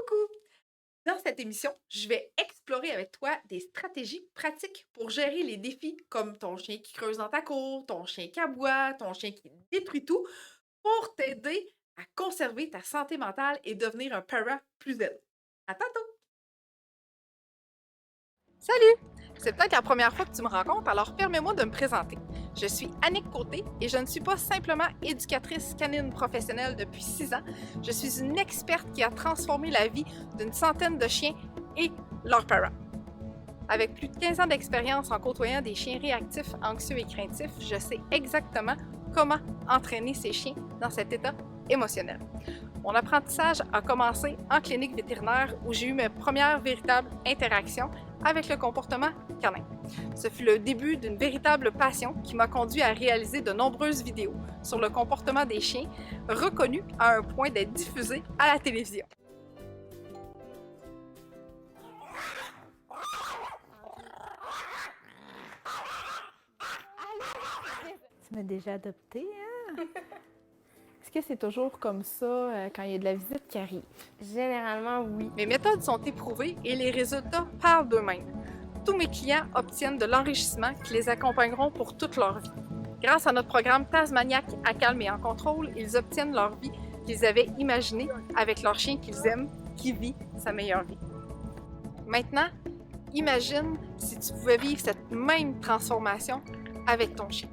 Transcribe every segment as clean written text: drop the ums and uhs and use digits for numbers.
Coucou! Dans cette émission, je vais explorer avec toi des stratégies pratiques pour gérer les défis comme ton chien qui creuse dans ta cour, ton chien qui aboie, ton chien qui détruit tout, pour t'aider à conserver ta santé mentale et devenir un parent plus zen. À tantôt! Salut! C'est peut-être la première fois que tu me rencontres, alors permets-moi de me présenter. Je suis Annick Côté et je ne suis pas simplement éducatrice canine professionnelle depuis 6 ans. Je suis une experte qui a transformé la vie d'une centaine de chiens et leurs parents. Avec plus de 15 ans d'expérience en côtoyant des chiens réactifs, anxieux et craintifs, je sais exactement comment entraîner ces chiens dans cet état émotionnel. Mon apprentissage a commencé en clinique vétérinaire où j'ai eu mes premières véritables interactions avec le comportement canin. Ce fut le début d'une véritable passion qui m'a conduit à réaliser de nombreuses vidéos sur le comportement des chiens, reconnues à un point d'être diffusées à la télévision. Tu m'as déjà adopté, hein? Est-ce que c'est toujours comme ça quand il y a de la visite qui arrive? Généralement, oui. Mes méthodes sont éprouvées et les résultats parlent d'eux-mêmes. Tous mes clients obtiennent de l'enrichissement qui les accompagneront pour toute leur vie. Grâce à notre programme Tasmaniac à calme et en contrôle, ils obtiennent leur vie qu'ils avaient imaginée avec leur chien qu'ils aiment, qui vit sa meilleure vie. Maintenant, imagine si tu pouvais vivre cette même transformation avec ton chien.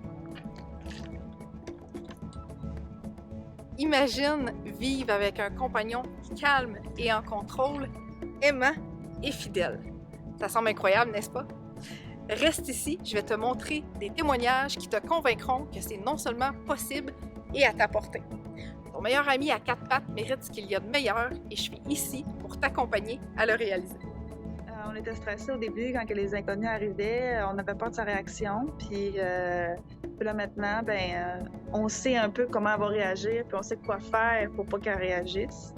Imagine vivre avec un compagnon calme et en contrôle, aimant et fidèle. Ça semble incroyable, n'est-ce pas? Reste ici, je vais te montrer des témoignages qui te convaincront que c'est non seulement possible et à ta portée. Ton meilleur ami à 4 pattes mérite ce qu'il y a de meilleur et je suis ici pour t'accompagner à le réaliser. On était stressés au début quand les inconnus arrivaient, on avait peur de sa réaction, puis là maintenant, on sait un peu comment elle va réagir, puis on sait quoi faire pour pas qu'elle réagisse.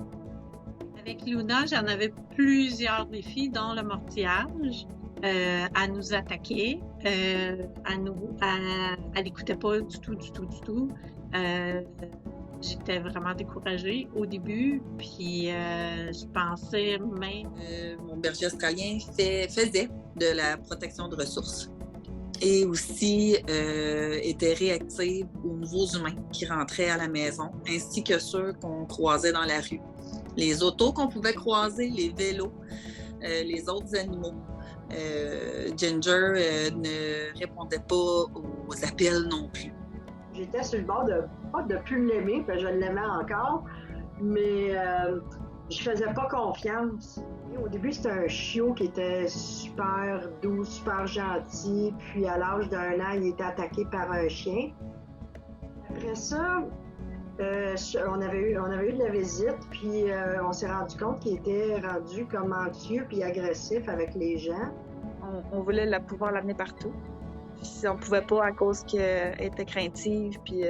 Avec Luna, j'en avais plusieurs défis, dont le mortillage, à nous attaquer, elle n'écoutait pas du tout. J'étais vraiment découragée au début, puis je pensais même... Mon berger australien faisait de la protection de ressources et aussi était réactive aux nouveaux humains qui rentraient à la maison, ainsi que ceux qu'on croisait dans la rue. Les autos qu'on pouvait croiser, les vélos, les autres animaux. Ginger ne répondait pas aux appels non plus. J'étais sur le bord pas de plus l'aimer, parce que je l'aimais encore, mais je faisais pas confiance. Au début, c'était un chiot qui était super doux, super gentil, puis à l'âge d'1 an, il était attaqué par un chien. Après ça, on avait eu de la visite, puis on s'est rendu compte qu'il était rendu comme anxieux puis agressif avec les gens. On voulait pouvoir l'amener partout. Si on pouvait pas à cause qu'elle était craintive puis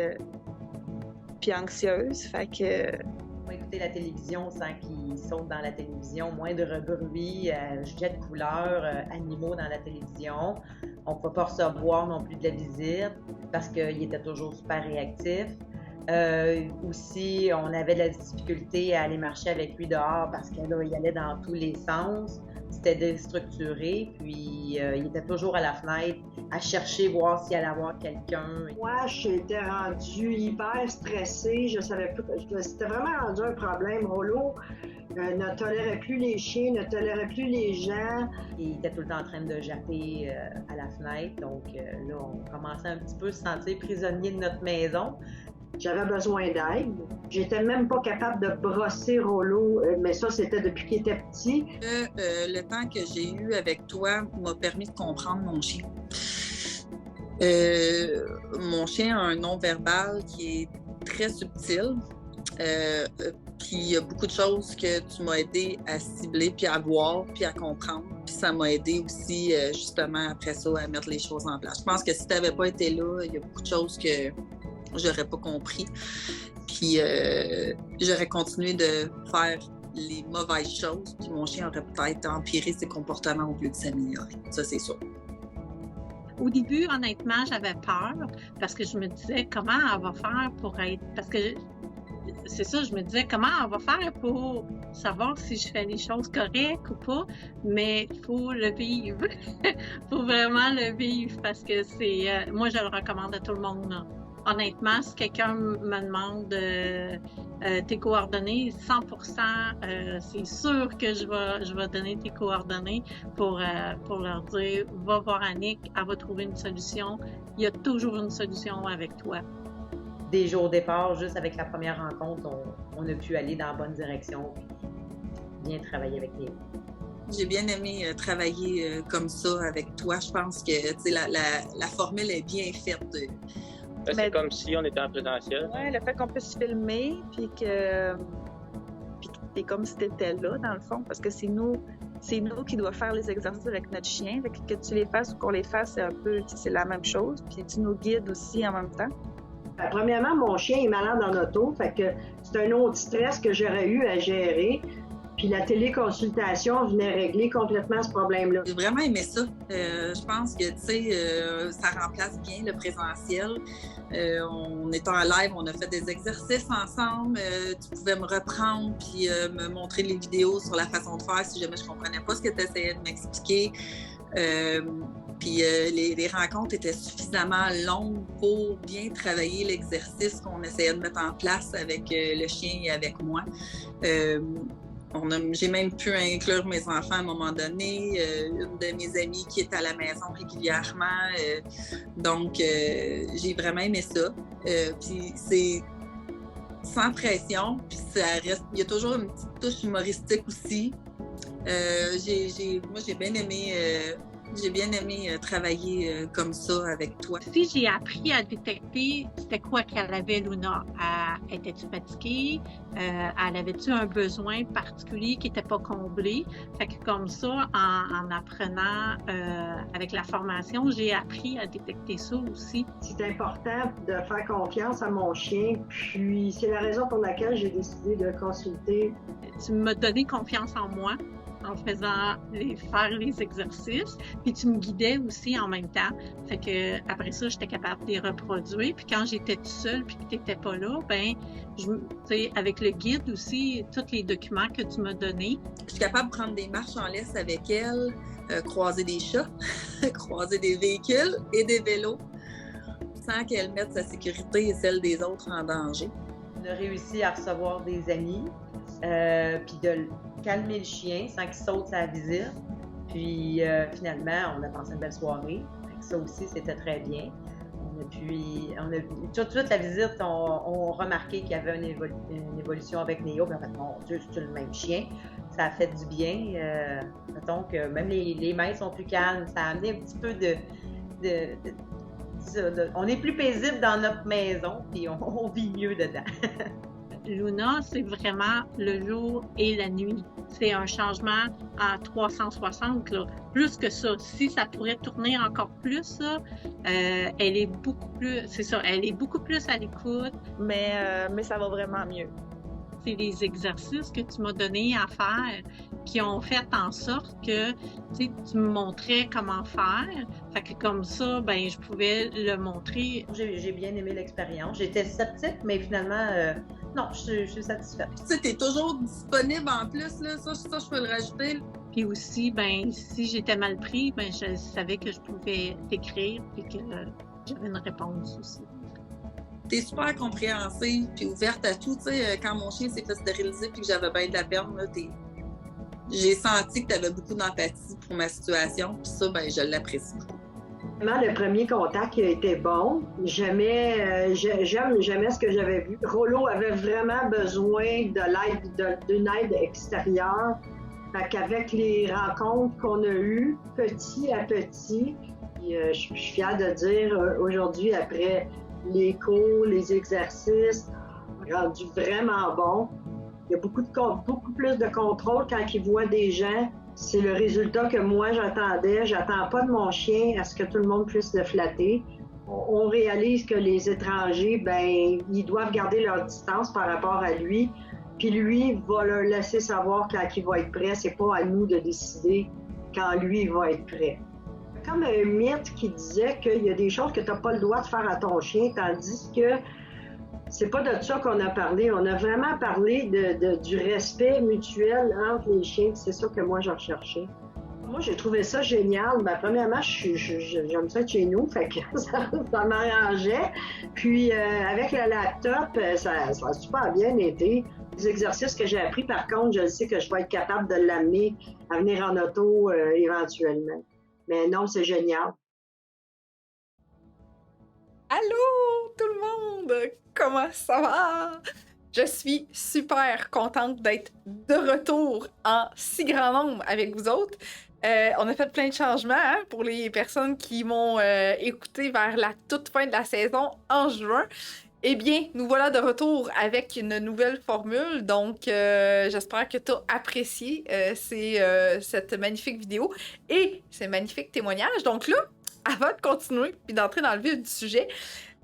anxieuse, fait que... On va écouter la télévision sans qu'ils sautent dans la télévision, moindre bruit, jet de couleurs, animaux dans la télévision. On ne pouvait pas recevoir non plus de la visite parce qu'il était toujours super réactif. Aussi, on avait de la difficulté à aller marcher avec lui dehors parce qu'il allait dans tous les sens. C'était déstructuré, puis il était toujours à la fenêtre à chercher, voir s'il allait avoir quelqu'un. Moi, j'étais rendue hyper stressée, je savais pas, c'était vraiment rendu un problème. Rollo ne tolérait plus les chiens, ne tolérait plus les gens. Il était tout le temps en train de japper à la fenêtre, donc là, on commençait un petit peu à se sentir prisonnier de notre maison. J'avais besoin d'aide. J'étais même pas capable de brosser Rollo, mais ça, c'était depuis qu'il était petit. Le temps que j'ai eu avec toi m'a permis de comprendre mon chien. Mon chien a un non-verbal qui est très subtil. Puis il y a beaucoup de choses que tu m'as aidé à cibler, puis à voir, puis à comprendre. Puis ça m'a aidé aussi, justement, après ça, à mettre les choses en place. Je pense que si tu n'avais pas été là, il y a beaucoup de choses que j'aurais pas compris. Puis j'aurais continué de faire les mauvaises choses, puis mon chien aurait peut-être empiré ses comportements au lieu de s'améliorer. Ça, c'est sûr. Au début, honnêtement, j'avais peur parce que je me disais comment elle va faire pour être... Parce que c'est ça, je me disais comment on va faire pour savoir si je fais les choses correctes ou pas, mais il faut le vivre. Il faut vraiment le vivre parce que moi je le recommande à tout le monde, là. Honnêtement, si quelqu'un me demande tes coordonnées, 100%, c'est sûr que je vais donner tes coordonnées pour leur dire, va voir Annick, elle va trouver une solution. Il y a toujours une solution avec toi. Des jours au départ, juste avec la première rencontre, on a pu aller dans la bonne direction et bien travailler avec Néo. J'ai bien aimé travailler comme ça avec toi. Je pense que la formule est bien faite. C'est comme si on était en présentiel. Oui, le fait qu'on puisse filmer, puis que c'est comme si tu étais là, dans le fond, parce que c'est nous qui doivent faire les exercices avec notre chien. Fait que tu les fasses ou qu'on les fasse, c'est la même chose. Puis tu nous guides aussi en même temps. Premièrement, mon chien est malade en auto, fait que c'est un autre stress que j'aurais eu à gérer. Puis la téléconsultation venait régler complètement ce problème-là. J'ai vraiment aimé ça. Je pense que, ça remplace bien le présentiel. On est en live, on a fait des exercices ensemble. Tu pouvais me reprendre puis me montrer les vidéos sur la façon de faire si jamais je comprenais pas ce que tu essayais de m'expliquer. Puis les rencontres étaient suffisamment longues pour bien travailler l'exercice qu'on essayait de mettre en place avec le chien et avec moi. J'ai même pu inclure mes enfants à un moment donné, une de mes amies qui est à la maison régulièrement. Donc, j'ai vraiment aimé ça. Puis c'est sans pression, puis ça reste. Il y a toujours une petite touche humoristique aussi. Moi, j'ai bien aimé. J'ai bien aimé travailler comme ça avec toi. Si j'ai appris à détecter c'était quoi qu'elle avait, Luna, était-tu fatiguée? Elle avait-tu un besoin particulier qui n'était pas comblé? Fait que comme ça, en apprenant avec la formation, j'ai appris à détecter ça aussi. C'est important de faire confiance à mon chien, puis c'est la raison pour laquelle j'ai décidé de consulter. Tu m'as donné confiance en moi en faisant faire les exercices, puis tu me guidais aussi en même temps. Fait que après ça, j'étais capable de les reproduire. Puis quand j'étais toute seule puis que tu n'étais pas là, ben, avec le guide aussi, tous les documents que tu m'as donnés. Je suis capable de prendre des marches en laisse avec elle, croiser des chats, croiser des véhicules et des vélos, sans qu'elle mette sa sécurité et celle des autres en danger. On a réussi à recevoir des amis, puis de calmer le chien sans qu'il saute sa visite. Puis finalement, on a passé une belle soirée. Ça aussi, c'était très bien. Toute la visite, on remarqué qu'il y avait une évolution avec Néo. Puis en fait, mon Dieu, c'est le même chien. Ça a fait du bien. Mettons que même les mains sont plus calmes. Ça a amené un petit peu on est plus paisible dans notre maison, puis on vit mieux dedans. Luna, c'est vraiment le jour et la nuit. C'est un changement à 360, là. Plus que ça. Si ça pourrait tourner encore plus, là, elle est beaucoup plus, c'est ça, elle est beaucoup plus à l'écoute. Mais ça va vraiment mieux. C'est les exercices que tu m'as donnés à faire qui ont fait en sorte que tu me montrais comment faire. Fait que comme ça, ben je pouvais le montrer. J'ai bien aimé l'expérience. J'étais sceptique, mais finalement, non, je suis satisfaite. Tu sais, t'es toujours disponible en plus, là. Ça, je peux le rajouter. Puis aussi, ben si j'étais mal pris, ben je savais que je pouvais t'écrire et que j'avais une réponse aussi. T'es super compréhensive puis ouverte à tout. Tu sais, quand mon chien s'est fait stériliser puis que j'avais bien de la peine, là, j'ai senti que tu avais beaucoup d'empathie pour ma situation. Puis ça, ben, je l'apprécie beaucoup. Le premier contact a été bon. J'aime ce que j'avais vu. Rollo avait vraiment besoin d'une aide extérieure. Fait qu'avec les rencontres qu'on a eues, petit à petit, je suis fière de dire aujourd'hui, après les cours, les exercices, rendu vraiment bon. Il y a beaucoup plus de contrôle quand il voit des gens. C'est le résultat que moi j'attendais. J'attends pas de mon chien à ce que tout le monde puisse le flatter. On réalise que les étrangers, ben, ils doivent garder leur distance par rapport à lui. Puis lui va leur laisser savoir quand il va être prêt. C'est pas à nous de décider quand lui va être prêt. Comme un mythe qui disait qu'il y a des choses que tu n'as pas le droit de faire à ton chien, tandis que c'est pas de ça qu'on a parlé. On a vraiment parlé du respect mutuel entre les chiens. C'est ça que moi, j'ai recherché. Moi, j'ai trouvé ça génial. Ben, premièrement, j'aime ça être chez nous, fait que ça m'arrangeait. Puis, avec le laptop, ça a super bien été. Les exercices que j'ai appris, par contre, je sais que je vais être capable de l'amener à venir en auto éventuellement. Mais non, c'est génial. Allô, tout le monde! Comment ça va? Je suis super contente d'être de retour en si grand nombre avec vous autres. On a fait plein de changements hein, pour les personnes qui m'ont écouté vers la toute fin de la saison en juin. Eh bien, nous voilà de retour avec une nouvelle formule. Donc, j'espère que tu as apprécié cette magnifique vidéo et ces magnifiques témoignages. Donc là, avant de continuer puis d'entrer dans le vif du sujet,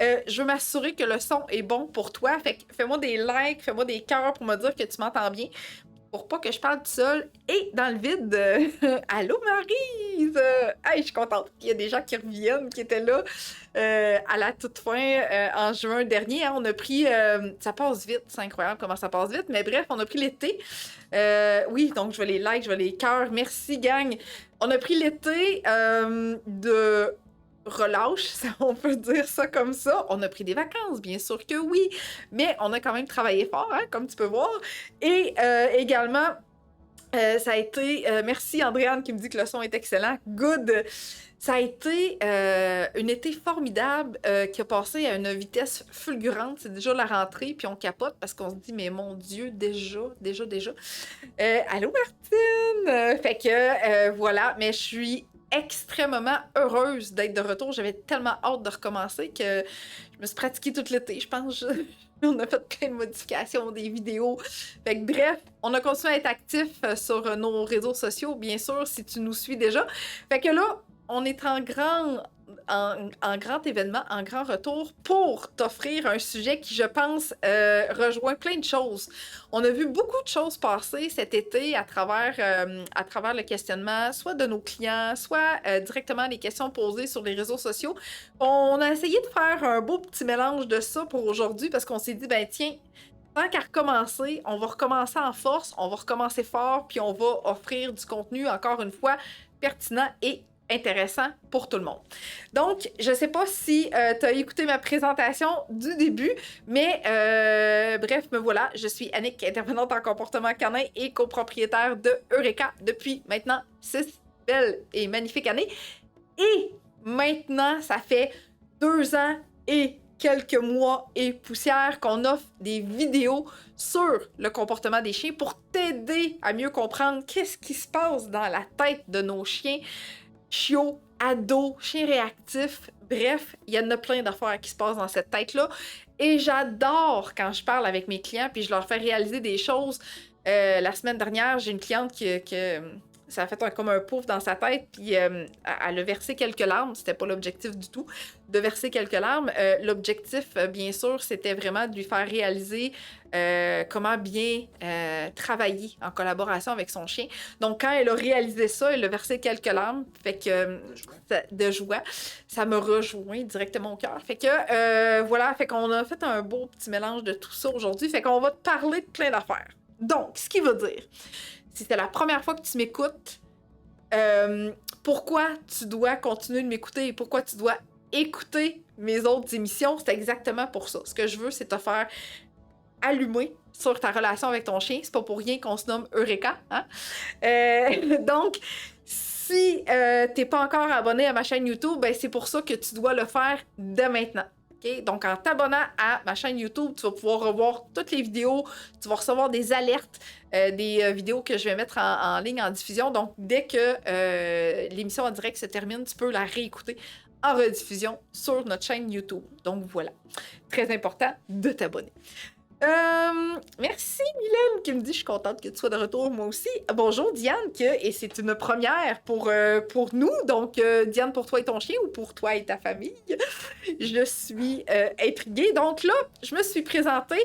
je veux m'assurer que le son est bon pour toi. Fait que fais-moi des likes, fais-moi des cœurs pour me dire que tu m'entends bien. Pour pas que je parle tout seul et dans le vide. Allô Maryse! Hey, je suis contente qu'il y a des gens qui reviennent, qui étaient là à la toute fin en juin dernier. Hein, on a pris... ça passe vite, c'est incroyable comment ça passe vite. Mais bref, on a pris l'été. Oui, donc je veux les likes, je veux les cœurs. Merci gang! On a pris l'été de... relâche, on peut dire ça comme ça. On a pris des vacances, bien sûr que oui, mais on a quand même travaillé fort, hein, comme tu peux voir. Et également, ça a été... merci Andréane qui me dit que le son est excellent. Good! Ça a été un été formidable qui a passé à une vitesse fulgurante. C'est déjà la rentrée, puis on capote parce qu'on se dit, mais mon Dieu, déjà. Allô Martine! Fait que voilà, mais je suis extrêmement heureuse d'être de retour. J'avais tellement hâte de recommencer que je me suis pratiquée tout l'été, je pense. On a fait plein de modifications, des vidéos. Fait que bref, on a continué à être actifs sur nos réseaux sociaux, bien sûr, si tu nous suis déjà. Fait que là, on est en grand événement, en grand retour pour t'offrir un sujet qui, je pense, rejoint plein de choses. On a vu beaucoup de choses passer cet été à travers le questionnement, soit de nos clients, soit directement les questions posées sur les réseaux sociaux. On a essayé de faire un beau petit mélange de ça pour aujourd'hui parce qu'on s'est dit, ben tiens, tant qu'à recommencer, on va recommencer en force, on va recommencer fort, puis on va offrir du contenu, encore une fois, pertinent et intéressant pour tout le monde. Donc, je sais pas si tu as écouté ma présentation du début, mais bref, me voilà. Je suis Annick, intervenante en comportement canin et copropriétaire de Eureka depuis maintenant 6 belles et magnifiques années. Et maintenant, ça fait 2 ans et quelques mois et poussières qu'on offre des vidéos sur le comportement des chiens pour t'aider à mieux comprendre qu'est-ce qui se passe dans la tête de nos chiens, chiots, ados, chiens réactifs, bref, il y en a plein d'affaires qui se passent dans cette tête-là. Et j'adore quand je parle avec mes clients puis je leur fais réaliser des choses. La semaine dernière, j'ai une cliente qui ça a fait comme un pouf dans sa tête, puis elle a versé quelques larmes. C'était pas l'objectif du tout, de verser quelques larmes. L'objectif, bien sûr, c'était vraiment de lui faire réaliser comment bien travailler en collaboration avec son chien. Donc, quand elle a réalisé ça, elle a versé quelques larmes, fait que de joie, ça me rejoint directement au cœur. Fait que, voilà, fait qu'on a fait un beau petit mélange de tout ça aujourd'hui. Fait qu'on va te parler de plein d'affaires. Donc, ce qui veut dire... Si c'est la première fois que tu m'écoutes, pourquoi tu dois continuer de m'écouter et pourquoi tu dois écouter mes autres émissions, c'est exactement pour ça. Ce que je veux, c'est te faire allumer sur ta relation avec ton chien. C'est pas pour rien qu'on se nomme Eureka. Hein? Donc, si t'es pas encore abonné à ma chaîne YouTube, ben c'est pour ça que tu dois le faire dès maintenant. Okay? Donc, en t'abonnant à ma chaîne YouTube, tu vas pouvoir revoir toutes les vidéos, tu vas recevoir des alertes, des vidéos que je vais mettre en ligne en diffusion. Donc, dès que l'émission en direct se termine, tu peux la réécouter en rediffusion sur notre chaîne YouTube. Donc, voilà. Très important de t'abonner. Merci Mylène qui me dit je suis contente que tu sois de retour, moi aussi. Bonjour Diane, et c'est une première pour nous, donc Diane pour toi et ton chien ou pour toi et ta famille. Je suis intriguée, donc là je me suis présentée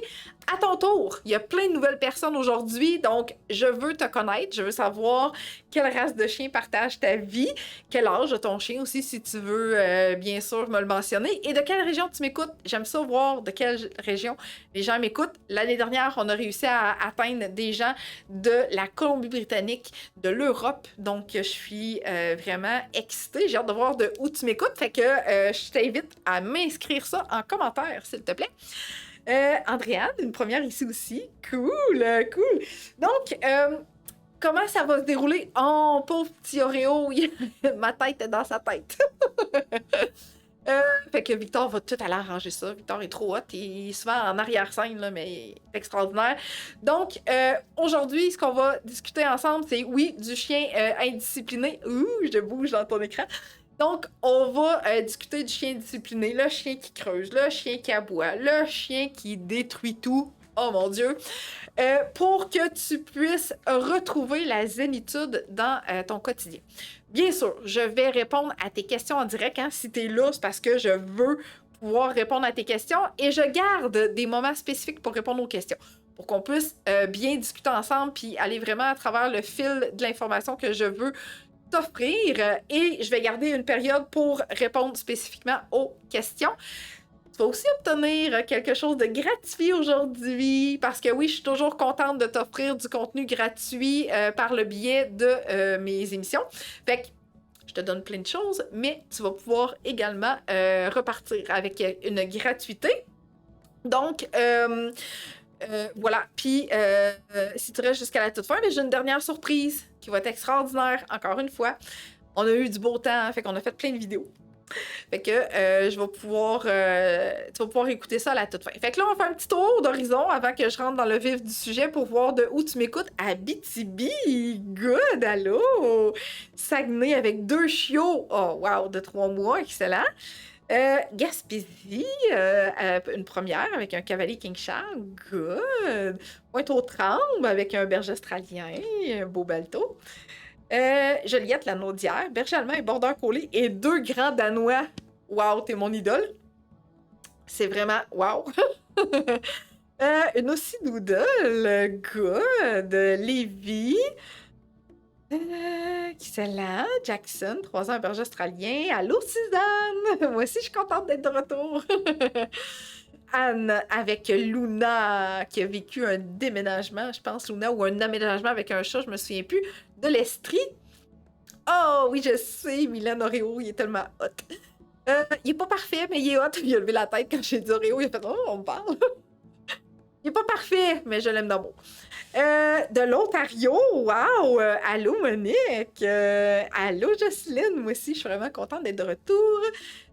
à ton tour, il y a plein de nouvelles personnes aujourd'hui, donc je veux te connaître, je veux savoir quelle race de chien partage ta vie, quel âge a ton chien aussi, si tu veux bien sûr me le mentionner, et de quelle région tu m'écoutes. J'aime ça voir de quelle région les gens m'écoutent. L'année dernière, on a réussi à atteindre des gens de la Colombie-Britannique, de l'Europe, donc je suis vraiment excitée, j'ai hâte de voir de où tu m'écoutes, fait que je t'invite à m'inscrire ça en commentaire, s'il te plaît. Andréane, une première ici aussi. Cool, cool. Donc, comment ça va se dérouler? Oh, pauvre petit Oreo, ma tête est dans sa tête. Fait que Victor va tout aller arranger ça. Victor est trop hot. Il est souvent en arrière-scène, là, mais il est extraordinaire. Donc, aujourd'hui, ce qu'on va discuter ensemble, c'est, oui, du chien indiscipliné. Ouh, je bouge dans ton écran. Donc, on va discuter du chien discipliné, le chien qui creuse, le chien qui aboie, le chien qui détruit tout. Oh mon Dieu! Pour que tu puisses retrouver la zénitude dans ton quotidien. Bien sûr, je vais répondre à tes questions en direct. Hein, si tu es là, c'est parce que je veux pouvoir répondre à tes questions et je garde des moments spécifiques pour répondre aux questions. Pour qu'on puisse bien discuter ensemble puis aller vraiment à travers le fil de l'information que je veux t'offrir et je vais garder une période pour répondre spécifiquement aux questions. Tu vas aussi obtenir quelque chose de gratuit aujourd'hui parce que oui, je suis toujours contente de t'offrir du contenu gratuit par le biais de mes émissions. Fait que je te donne plein de choses, mais tu vas pouvoir également repartir avec une gratuité. Donc, voilà. Puis, si tu restes jusqu'à la toute fin, j'ai une dernière surprise qui va être extraordinaire, encore une fois. On a eu du beau temps, fait qu'on a fait plein de vidéos. Fait que tu vas pouvoir écouter ça à la toute fin. Fait que là, on fait un petit tour d'horizon avant que je rentre dans le vif du sujet pour voir de où tu m'écoutes. Abitibi! Good! Allô! Saguenay avec 2 chiots. Oh, wow! De 3 mois. Excellent! Gaspésie, une première avec un cavalier King Charles, good. Pointe-aux-Trembles avec un berger australien, un beau balto. Joliette, la Naudière, berger allemand et border collie et 2 grands danois. Wow, t'es mon idole. C'est vraiment wow. Une aussi doodle, good. Lévi. Excellent. Jackson, 3 ans, un berger australien. Allô, Suzanne! Moi aussi, je suis contente d'être de retour. Anne, avec Luna, qui a vécu un déménagement, je pense, Luna, ou un aménagement avec un chat, je me souviens plus, de l'Estrie. Oh, oui, je sais, Milan Oreo, il est tellement hot. Il est pas parfait, mais il est hot. Il a levé la tête quand j'ai dit Oreo, il a fait « Oh, on me parle! » Il est pas parfait, mais je l'aime d'amour. De l'Ontario, wow! Allô, Monique! Allô, Jocelyne! Moi aussi, je suis vraiment contente d'être de retour.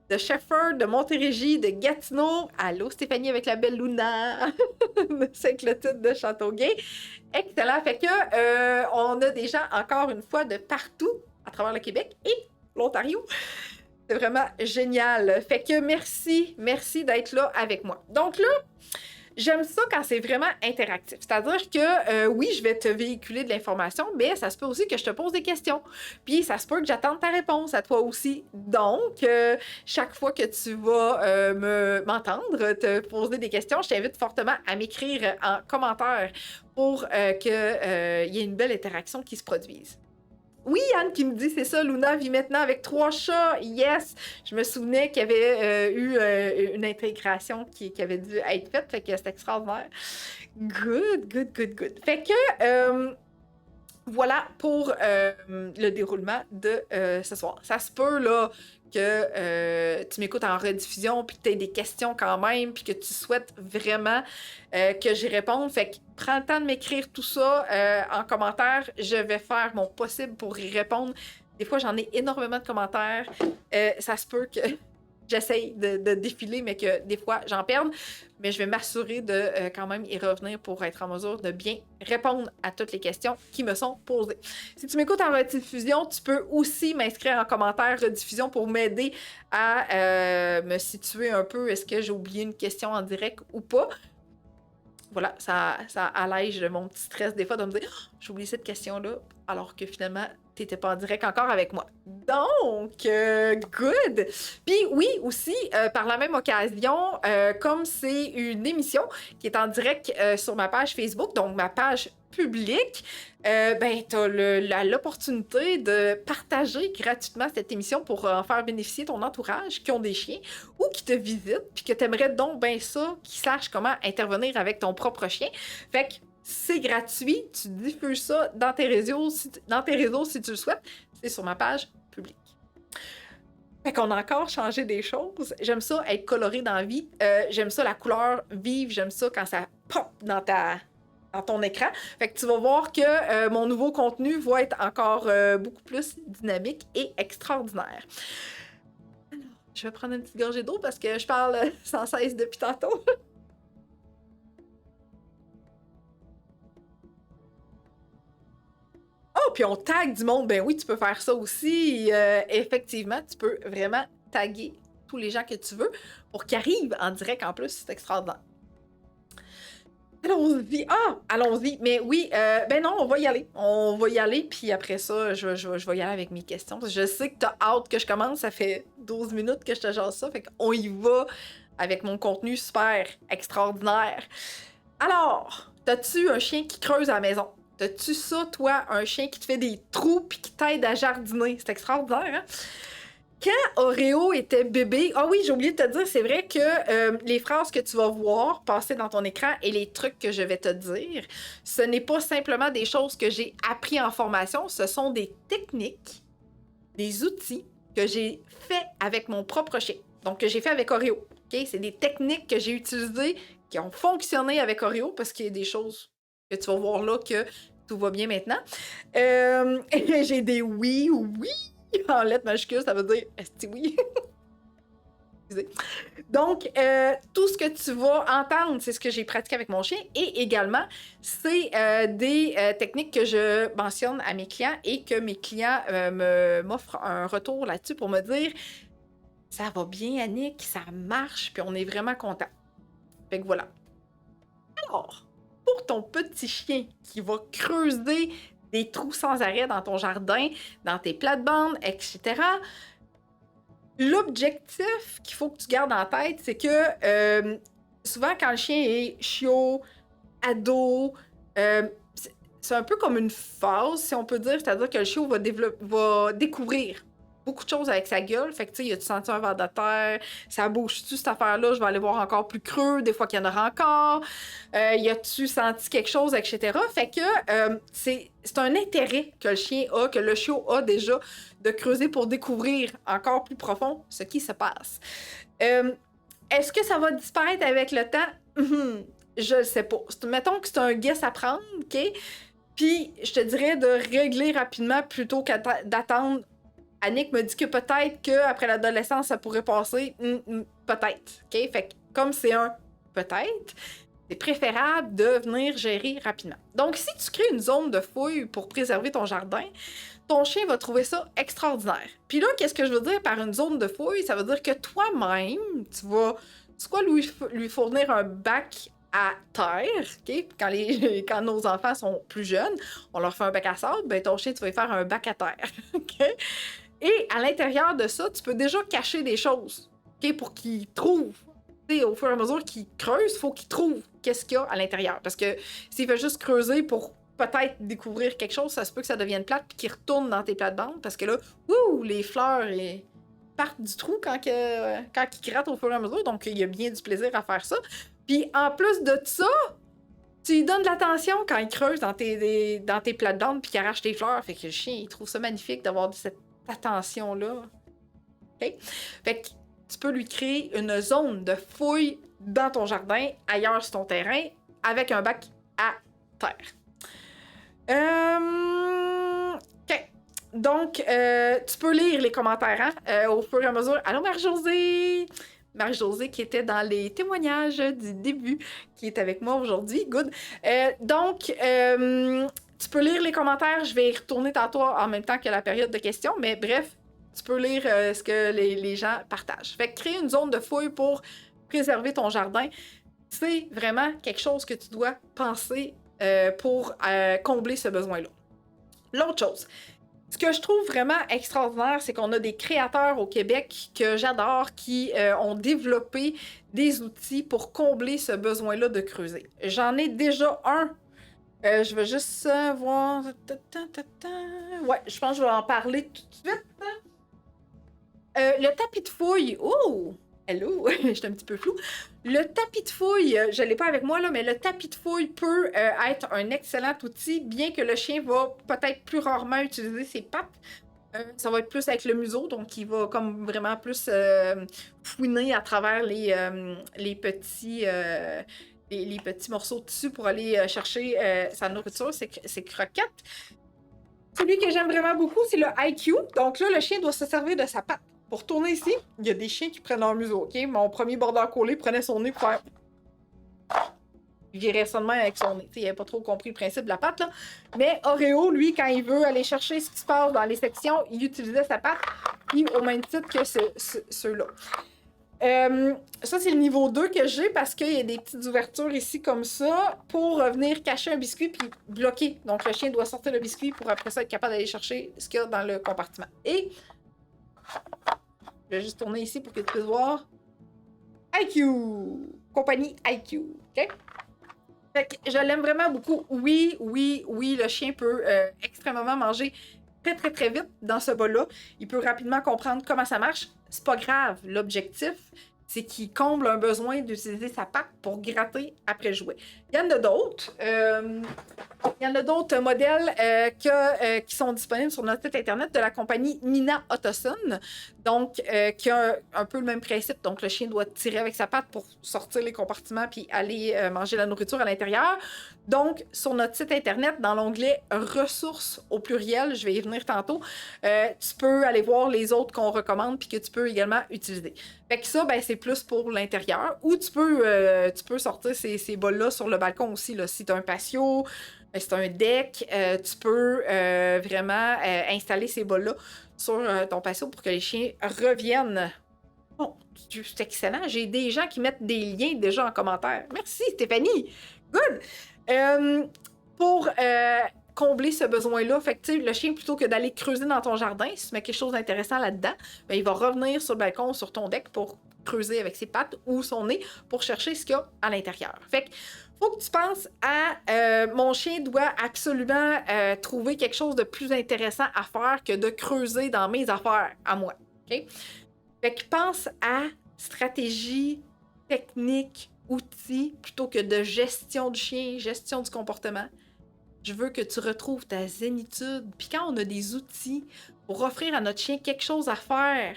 De Shefford, de Montérégie, de Gatineau. Allô, Stéphanie avec la belle Luna! de Saint-Clotilde de Châteauguay. Excellent! Fait que on a des gens, encore une fois, de partout à travers le Québec et l'Ontario. C'est vraiment génial. Fait que merci d'être là avec moi. Donc là, j'aime ça quand c'est vraiment interactif. C'est-à-dire que, oui, je vais te véhiculer de l'information, mais ça se peut aussi que je te pose des questions. Puis, ça se peut que j'attende ta réponse à toi aussi. Donc, chaque fois que tu vas m'entendre te poser des questions, je t'invite fortement à m'écrire en commentaire pour qu'il y ait une belle interaction qui se produise. Oui, Anne qui me dit, c'est ça, Luna vit maintenant avec 3 chats. Yes! Je me souvenais qu'il y avait eu une intégration qui avait dû être faite, fait que c'est extraordinaire. Good. Fait que, voilà pour le déroulement de ce soir. Ça se peut, là, que tu m'écoutes en rediffusion, puis que tu aies des questions quand même, puis que tu souhaites vraiment que j'y réponde. Fait que prends le temps de m'écrire tout ça en commentaire. Je vais faire mon possible pour y répondre. Des fois, j'en ai énormément de commentaires. Ça se peut que j'essaye de défiler, mais que des fois, j'en perde. Mais je vais m'assurer de quand même y revenir pour être en mesure de bien répondre à toutes les questions qui me sont posées. Si tu m'écoutes en rediffusion, tu peux aussi m'inscrire en commentaire rediffusion pour m'aider à me situer un peu. Est-ce que j'ai oublié une question en direct ou pas? Voilà, ça allège mon petit stress des fois de me dire oh, j'ai oublié cette question-là, alors que finalement, t'étais pas en direct encore avec moi. Donc, good! Puis oui, aussi, par la même occasion, comme c'est une émission qui est en direct sur ma page Facebook, donc ma page publique, ben, t'as l'opportunité de partager gratuitement cette émission pour en faire bénéficier ton entourage qui ont des chiens ou qui te visitent, puis que t'aimerais donc ben ça, qu'ils sachent comment intervenir avec ton propre chien. Fait que c'est gratuit, tu diffuses ça dans tes réseaux si tu le souhaites. C'est sur ma page publique. Fait qu'on a encore changé des choses. J'aime ça être coloré dans la vie. J'aime ça la couleur vive. J'aime ça quand ça pop dans ton écran. Fait que tu vas voir que mon nouveau contenu va être encore beaucoup plus dynamique et extraordinaire. Alors, je vais prendre une petite gorgée d'eau parce que je parle sans cesse depuis tantôt. Oh, puis on tag du monde. Ben oui, tu peux faire ça aussi. Effectivement, tu peux vraiment taguer tous les gens que tu veux pour qu'ils arrivent en direct en plus. C'est extraordinaire. Allons-y. Ah, allons-y. Mais oui, ben non, on va y aller. On va y aller, puis après ça, je vais y aller avec mes questions. Parce que je sais que t'as hâte que je commence. Ça fait 12 minutes que je te jase ça. Fait qu'on y va avec mon contenu super extraordinaire. Alors, t'as-tu un chien qui creuse à la maison? T'as-tu ça, toi, un chien qui te fait des trous puis qui t'aide à jardiner? C'est extraordinaire, hein? Quand Oreo était bébé... Ah oui, j'ai oublié de te dire, c'est vrai que les phrases que tu vas voir passer dans ton écran et les trucs que je vais te dire, ce n'est pas simplement des choses que j'ai appris en formation, ce sont des techniques, des outils que j'ai fait avec mon propre chien. Donc, que j'ai fait avec Oreo. Okay? C'est des techniques que j'ai utilisées qui ont fonctionné avec Oreo parce qu'il y a des choses que tu vas voir là que tout va bien maintenant. J'ai des oui en lettres majuscules, ça veut dire est-ce que oui? Donc, tout ce que tu vas entendre, c'est ce que j'ai pratiqué avec mon chien et également, c'est des techniques que je mentionne à mes clients et que mes clients m'offrent un retour là-dessus pour me dire ça va bien, Annick, ça marche, puis on est vraiment content. Fait que voilà. Alors, pour ton petit chien qui va creuser des trous sans arrêt dans ton jardin, dans tes plates-bandes, etc., l'objectif qu'il faut que tu gardes en tête, c'est que souvent, quand le chien est chiot, ado, c'est un peu comme une phase, si on peut dire, c'est-à-dire que le chiot va découvrir beaucoup de choses avec sa gueule. Fait que, tu sais, y a-tu senti un verre de terre? Ça bouge-tu, cette affaire-là? Je vais aller voir encore plus creux. Des fois qu'il y en aura encore. Y a-tu senti quelque chose, etc. Fait que c'est un intérêt que le chien a, que le chiot a déjà, de creuser pour découvrir encore plus profond ce qui se passe. Est-ce que ça va disparaître avec le temps? Je le sais pas. Mettons que c'est un guess à prendre, OK? Puis, je te dirais de régler rapidement plutôt que d'attendre. Annick me dit que peut-être qu'après l'adolescence, ça pourrait passer. Peut-être. OK? Fait que comme c'est un peut-être, c'est préférable de venir gérer rapidement. Donc, si tu crées une zone de fouille pour préserver ton jardin, ton chien va trouver ça extraordinaire. Puis là, qu'est-ce que je veux dire par une zone de fouille? Ça veut dire que toi-même, tu vas soit lui fournir un bac à terre, OK? Quand nos enfants sont plus jeunes, on leur fait un bac à sable, ben ton chien, tu vas lui faire un bac à terre, OK? Et à l'intérieur de ça, tu peux déjà cacher des choses, OK? Pour qu'il trouve. T'sais, au fur et à mesure qu'il creuse, il faut qu'il trouve qu'est-ce qu'il y a à l'intérieur. Parce que s'il fait juste creuser pour peut-être découvrir quelque chose, ça se peut que ça devienne plate puis qu'il retourne dans tes plates-bandes parce que là, les fleurs partent du trou quand il gratte au fur et à mesure. Donc, il y a bien du plaisir à faire ça. Puis en plus de ça, tu lui donnes de l'attention quand il creuse dans tes plates-bandes puis qu'il arrache tes fleurs. Fait que le chien, il trouve ça magnifique d'avoir cette attention-là. OK? Fait que tu peux lui créer une zone de fouille dans ton jardin, ailleurs sur ton terrain, avec un bac à terre. OK. Donc, tu peux lire les commentaires au fur et à mesure. Allô, Marie-Josée! Marie-Josée qui était dans les témoignages du début, qui est avec moi aujourd'hui. Good. Donc, tu peux lire les commentaires. Je vais y retourner tantôt en même temps que la période de questions. Mais bref, tu peux lire ce que les gens partagent. Fait que créer une zone de fouille pour préserver ton jardin, c'est vraiment quelque chose que tu dois penser pour combler ce besoin-là. L'autre chose, Ce que je trouve vraiment extraordinaire, c'est qu'on a des créateurs au Québec que j'adore qui ont développé des outils pour combler ce besoin-là de creuser. J'en ai déjà un. Je vais juste voir. Ouais, je pense que je vais en parler tout de suite. Le tapis de fouille. Oh! Hello! J'étais un petit peu flou. Le tapis de fouille, je ne l'ai pas avec moi, là, mais le tapis de fouille peut être un excellent outil, bien que le chien va peut-être plus rarement utiliser ses pattes. Ça va être plus avec le museau, donc il va comme vraiment plus fouiner à travers les petits morceaux de tissu pour aller chercher sa nourriture, ses croquettes. Celui que j'aime vraiment beaucoup, c'est le IQ. Donc là, le chien doit se servir de sa patte. Pour tourner ici, il y a des chiens qui prennent leur museau, OK? Mon premier border collie prenait son nez pour faire... Il virait ça de même avec son nez. Il n'avait pas trop compris le principe de la patte, là. Mais Oreo, lui, quand il veut aller chercher ce qui se passe dans les sections, il utilisait sa patte, puis au même titre que ceux-là. Ça, c'est le niveau 2 que j'ai parce qu'il y a des petites ouvertures ici comme ça pour venir cacher un biscuit puis bloquer. Donc, le chien doit sortir le biscuit pour après ça être capable d'aller chercher ce qu'il y a dans le compartiment. Et je vais juste tourner ici pour que tu puisses voir. IQ! Compagnie IQ. OK? Fait que je l'aime vraiment beaucoup. Oui, le chien peut extrêmement manger très, très, très vite dans ce bol-là. Il peut rapidement comprendre comment ça marche. C'est pas grave. L'objectif, c'est qu'il comble un besoin d'utiliser sa patte pour gratter après jouer. Il y en a d'autres. Il y en a d'autres modèles qui sont disponibles sur notre site internet de la compagnie Nina Ottoson. Donc, qui a un peu le même principe. Donc, le chien doit tirer avec sa patte pour sortir les compartiments puis aller manger la nourriture à l'intérieur. Donc, sur notre site internet, dans l'onglet ressources au pluriel, je vais y venir tantôt, tu peux aller voir les autres qu'on recommande puis que tu peux également utiliser. Fait que ça, ben, c'est plus pour l'intérieur. Ou tu peux sortir ces bols-là sur le balcon aussi. Là. Si tu as un patio, si tu as un deck, tu peux vraiment installer ces bols-là sur ton patio pour que les chiens reviennent. Bon, c'est excellent. J'ai des gens qui mettent des liens déjà en commentaire. Merci, Stéphanie. Good. Pour combler ce besoin-là, fait que, le chien, plutôt que d'aller creuser dans ton jardin, si tu mets quelque chose d'intéressant là-dedans, ben, il va revenir sur le balcon, sur ton deck pour creuser avec ses pattes ou son nez pour chercher ce qu'il y a à l'intérieur. Fait que faut que tu penses à mon chien doit absolument trouver quelque chose de plus intéressant à faire que de creuser dans mes affaires à moi. OK? Fait que pense à stratégie, technique, outils, plutôt que de gestion du chien, gestion du comportement. Je veux que tu retrouves ta zénitude. Puis quand on a des outils pour offrir à notre chien quelque chose à faire,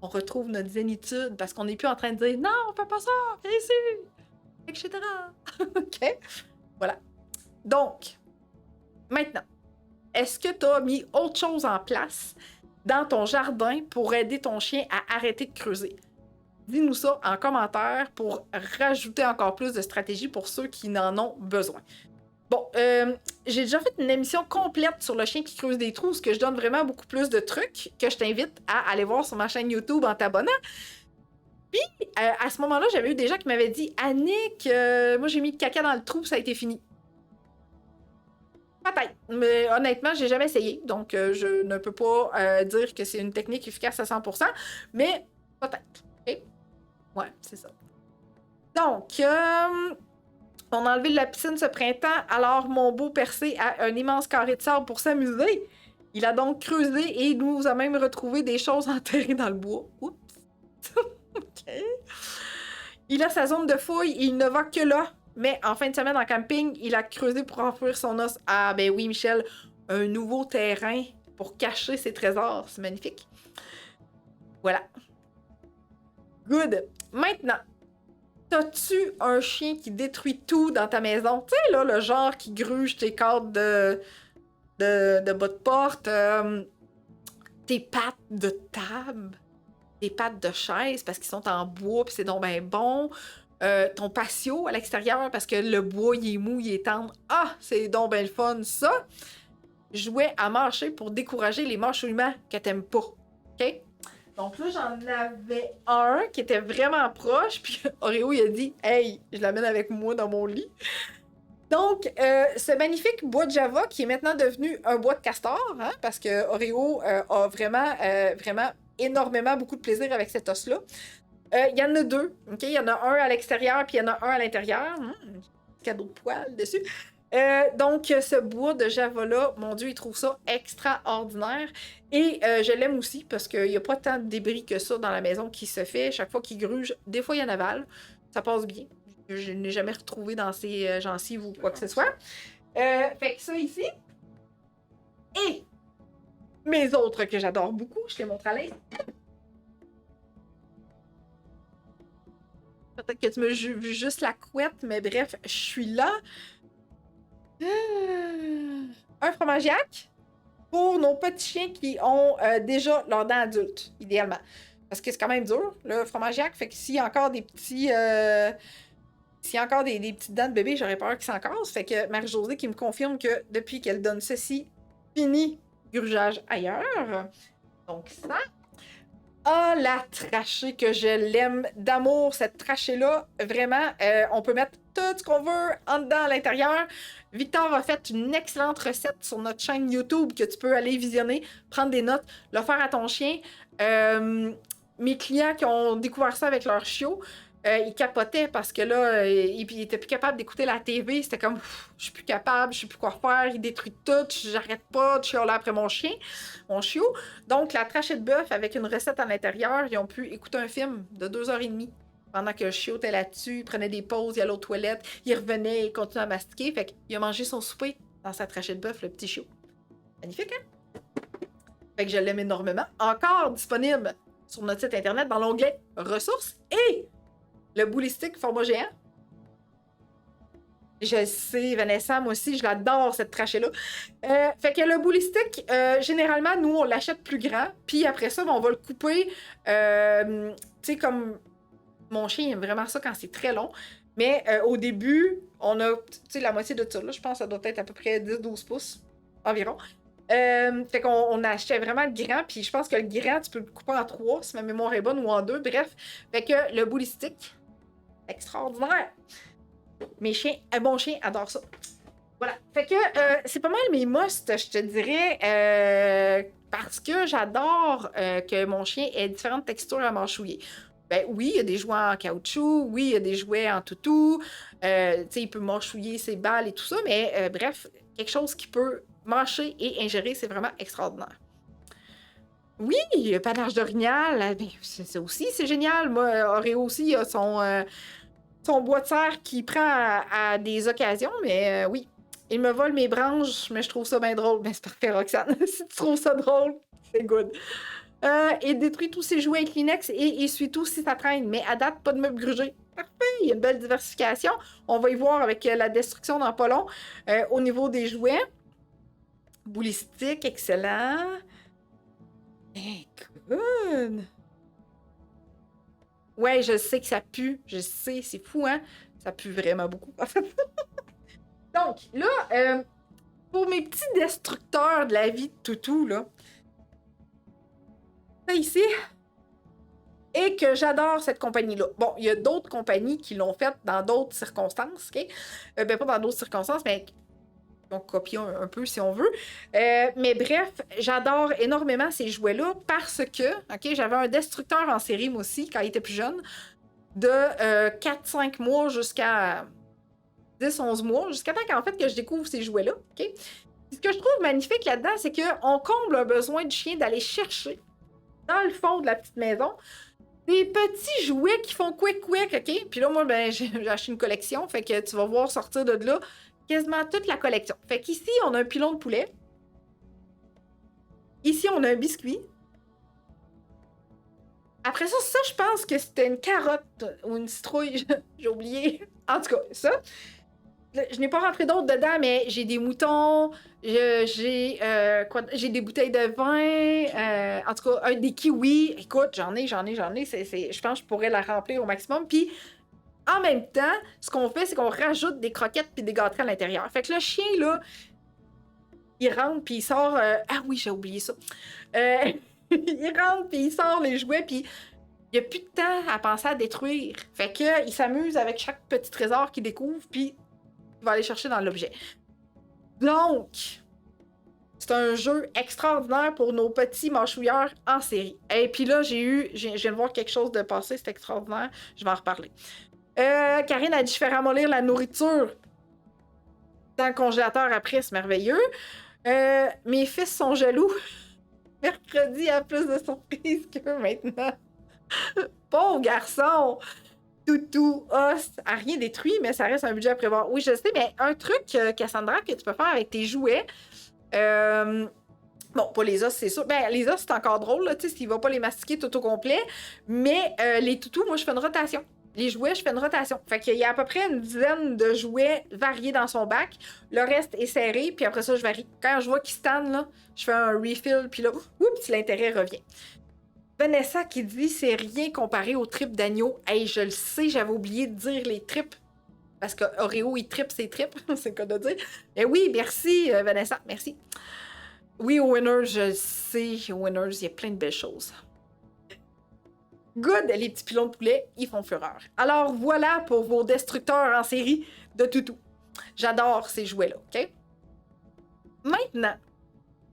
on retrouve notre zénitude parce qu'on n'est plus en train de dire « Non, on fait pas ça, viens ici! » etc. OK? Voilà. Donc, maintenant, est-ce que tu as mis autre chose en place dans ton jardin pour aider ton chien à arrêter de creuser? Dis-nous ça en commentaire pour rajouter encore plus de stratégies pour ceux qui n'en ont besoin. Bon, j'ai déjà fait une émission complète sur le chien qui creuse des trous, ce que je donne vraiment beaucoup plus de trucs que je t'invite à aller voir sur ma chaîne YouTube en t'abonnant. Puis, à ce moment-là, j'avais eu des gens qui m'avaient dit « Annick, moi j'ai mis le caca dans le trou, ça a été fini. » Peut-être, mais honnêtement, j'ai jamais essayé, donc je ne peux pas dire que c'est une technique efficace à 100%, mais peut-être. Okay? Ouais, c'est ça. Donc, on a enlevé de la piscine ce printemps, alors mon beau percé a un immense carré de sable pour s'amuser. Il a donc creusé et nous a même retrouvé des choses enterrées dans le bois. Oups! OK. Il a sa zone de fouille et il ne va que là. Mais en fin de semaine en camping, il a creusé pour enfouir son os. Ah ben oui, Michel, un nouveau terrain pour cacher ses trésors. C'est magnifique. Voilà. Good. Maintenant, t'as-tu un chien qui détruit tout dans ta maison? Tu sais, là, le genre qui gruge tes cadres de bas de porte, tes pattes de table, tes pattes de chaise parce qu'ils sont en bois puis c'est donc ben bon. Ton patio à l'extérieur parce que le bois, il est mou, il est tendre. Ah, c'est donc ben le fun, ça! Jouet à marcher pour décourager les mâchouillements que t'aimes pas. OK? Donc là, j'en avais un qui était vraiment proche, puis Oreo, il a dit « Hey, je l'amène avec moi dans mon lit. » Donc, ce magnifique bois de Java qui est maintenant devenu un bois de castor, hein, parce que Oreo a vraiment énormément beaucoup de plaisir avec cet os-là. Il y en a deux, OK? Il y en a un à l'extérieur, puis il y en a un à l'intérieur. Cadeau de poil dessus. Donc, ce bois de Java-là, mon Dieu, il trouve ça extraordinaire. Et je l'aime aussi parce qu'il n'y a pas tant de débris que ça dans la maison qui se fait. Chaque fois qu'il gruge, des fois, il y en avale. Ça passe bien. Je n'ai jamais retrouvé dans ses gencives ou quoi que ce soit. Fait que ça ici. Et mes autres que j'adore beaucoup, je les montre à l'aise. Peut-être que tu me vu juste la couette, mais bref, je suis là. Un fromagiac pour nos petits chiens qui ont déjà leurs dents adultes, idéalement. Parce que c'est quand même dur, le fromagiac. Fait que s'il y a encore des petits... s'il y a encore des petites dents de bébé, j'aurais peur qu'ils s'en cassent. Fait que Marie-Josée qui me confirme que depuis qu'elle donne ceci, fini grugeage ailleurs. Donc ça. Ah, la trachée que je l'aime d'amour, cette trachée-là. Vraiment, on peut mettre tout ce qu'on veut en dedans, à l'intérieur. Victor a fait une excellente recette sur notre chaîne YouTube que tu peux aller visionner, prendre des notes, le faire à ton chien. Mes clients qui ont découvert ça avec leur chiot, ils capotaient parce que là, ils étaient plus capables d'écouter la TV. C'était comme, je suis plus capable, je sais plus quoi faire, il détruit tout, j'arrête pas de chialer après mon chiot. Donc, la trachée de bœuf avec une recette à l'intérieur, ils ont pu écouter un film de 2h30 pendant que le chiot était là-dessus, il prenait des pauses, il allait aux toilettes, il revenait, il continuait à mastiquer. Fait qu'il a mangé son souper dans sa trachée de bœuf, le petit chiot. Magnifique, hein? Fait que je l'aime énormément. Encore disponible sur notre site internet dans l'onglet ressources et le boulistique format géant. Je sais, Vanessa, moi aussi, je l'adore, cette trachée-là. Fait que le boulistique, généralement, nous, on l'achète plus grand. Puis après ça, on va le couper. Tu sais, comme mon chien aime vraiment ça quand c'est très long. Mais au début, on a, tu sais, la moitié de ça. Là, je pense que ça doit être à peu près 10-12 pouces environ. Fait qu'on achetait vraiment le grand. Puis je pense que le grand, tu peux le couper en 3, si ma mémoire est bonne, ou en 2. Bref, fait que le boulistique, extraordinaire. Mon chien adore ça. Voilà. Fait que c'est pas mal mes musts, je te dirais, parce que j'adore que mon chien ait différentes textures à mâchouiller. Ben oui, il y a des jouets en caoutchouc, oui, il y a des jouets en toutou, tu sais, il peut mâchouiller ses balles et tout ça, mais bref, quelque chose qui peut mâcher et ingérer, c'est vraiment extraordinaire. Oui, le panache d'orignal, ben, c'est génial. Moi, Oreo aussi a son bois de serre qui prend à des occasions, mais oui. Il me vole mes branches, mais je trouve ça bien drôle. Ben, c'est parfait, Roxane. Si tu trouves ça drôle, c'est good. Il détruit tous ses jouets Kleenex et essuie tout si ça traîne. Mais à date, pas de meubles grugés. Parfait, il y a une belle diversification. On va y voir avec la destruction dans pas long. Au niveau des jouets, boulistique, excellent. Good. Ouais, je sais que ça pue. Je sais, c'est fou, hein? Ça pue vraiment beaucoup. Donc, là, pour mes petits destructeurs de la vie de toutou, là, ça ici, et que j'adore cette compagnie-là. Bon, il y a d'autres compagnies qui l'ont faite dans d'autres circonstances, OK? Ben, pas dans d'autres circonstances, mais on copie un peu si on veut. Mais bref, j'adore énormément ces jouets-là parce que, OK, j'avais un destructeur en série, moi aussi, quand il était plus jeune, de 4-5 mois jusqu'à 10-11 mois, jusqu'à temps qu'en fait que je découvre ces jouets-là, OK? Ce que je trouve magnifique là-dedans, c'est qu'on comble un besoin du chien d'aller chercher dans le fond de la petite maison des petits jouets qui font quick, OK? Puis là, moi, ben, j'ai acheté une collection, fait que tu vas voir sortir de là quasiment toute la collection. Fait qu'ici, on a un pilon de poulet. Ici, on a un biscuit. Après ça, je pense que c'était une carotte ou une citrouille. J'ai oublié. En tout cas, ça. Je n'ai pas rentré d'autres dedans, mais j'ai des moutons, j'ai des bouteilles de vin, en tout cas, des kiwis. Écoute, j'en ai. Je pense que je pourrais la remplir au maximum. Puis, en même temps, ce qu'on fait, c'est qu'on rajoute des croquettes puis des gâteries à l'intérieur. Fait que le chien, là, il rentre puis il sort... Ah oui, j'ai oublié ça. Il rentre puis il sort les jouets puis il n'y a plus de temps à penser à détruire. Fait que il s'amuse avec chaque petit trésor qu'il découvre puis qui va aller chercher dans l'objet. Donc, c'est un jeu extraordinaire pour nos petits mâchouilleurs en série. Et puis là, je viens de voir quelque chose de passer, c'est extraordinaire. Je vais en reparler. Karine a dit, je fais ramollir la nourriture dans le congélateur après, c'est merveilleux. Mes fils sont jaloux. Mercredi a plus de surprises que maintenant. Pauvre garçon! Toutou, os, a rien détruit, mais ça reste un budget à prévoir. Oui, je sais, mais un truc, Cassandra, que tu peux faire avec tes jouets. Bon, pas les os, c'est sûr. Ben, les os, c'est encore drôle, là, tu sais, s'il va pas les mastiquer tout au complet. Mais les toutous, moi, je fais une rotation. Les jouets, je fais une rotation. Fait qu'il y a à peu près une dizaine de jouets variés dans son bac. Le reste est serré, puis après ça, je varie. Quand je vois qu'il stand, là, je fais un refill, puis là, oups, l'intérêt revient. Vanessa qui dit, c'est rien comparé aux tripes d'agneau. Hey, je le sais, j'avais oublié de dire les tripes. Parce que Oreo, il tripe ses tripes. C'est le cas de dire. Mais oui, merci, Vanessa, merci. Oui, au Winners, je sais, au Winners, il y a plein de belles choses. Good, les petits pilons de poulet, ils font fureur. Alors voilà pour vos destructeurs en série de toutou. J'adore ces jouets-là, OK? Maintenant,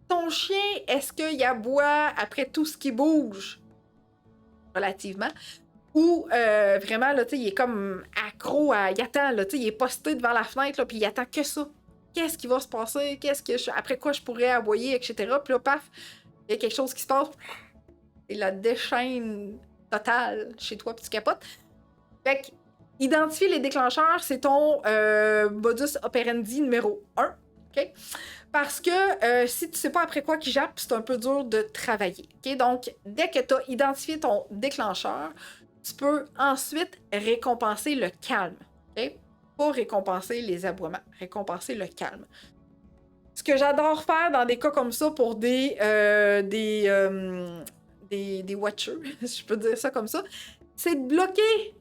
ton chien, est-ce qu'il aboie après tout ce qui bouge? Relativement. Ou vraiment, là, tu sais, il est comme accro à... Il attend, là, tu sais, il est posté devant la fenêtre, là, puis il attend que ça. Qu'est-ce qui va se passer? Après quoi je pourrais aboyer, etc. Puis là, paf, il y a quelque chose qui se passe. Et la déchaîne totale chez toi, puis tu capotes. Fait que, identifier les déclencheurs, c'est ton modus operandi numéro 1. OK? Parce que si tu sais pas après quoi qui jappe, c'est un peu dur de travailler. OK? Donc, dès que tu as identifié ton déclencheur, tu peux ensuite récompenser le calme. OK? Pas récompenser les aboiements, récompenser le calme. Ce que j'adore faire dans des cas comme ça pour des watchers, si je peux dire ça comme ça, c'est de bloquer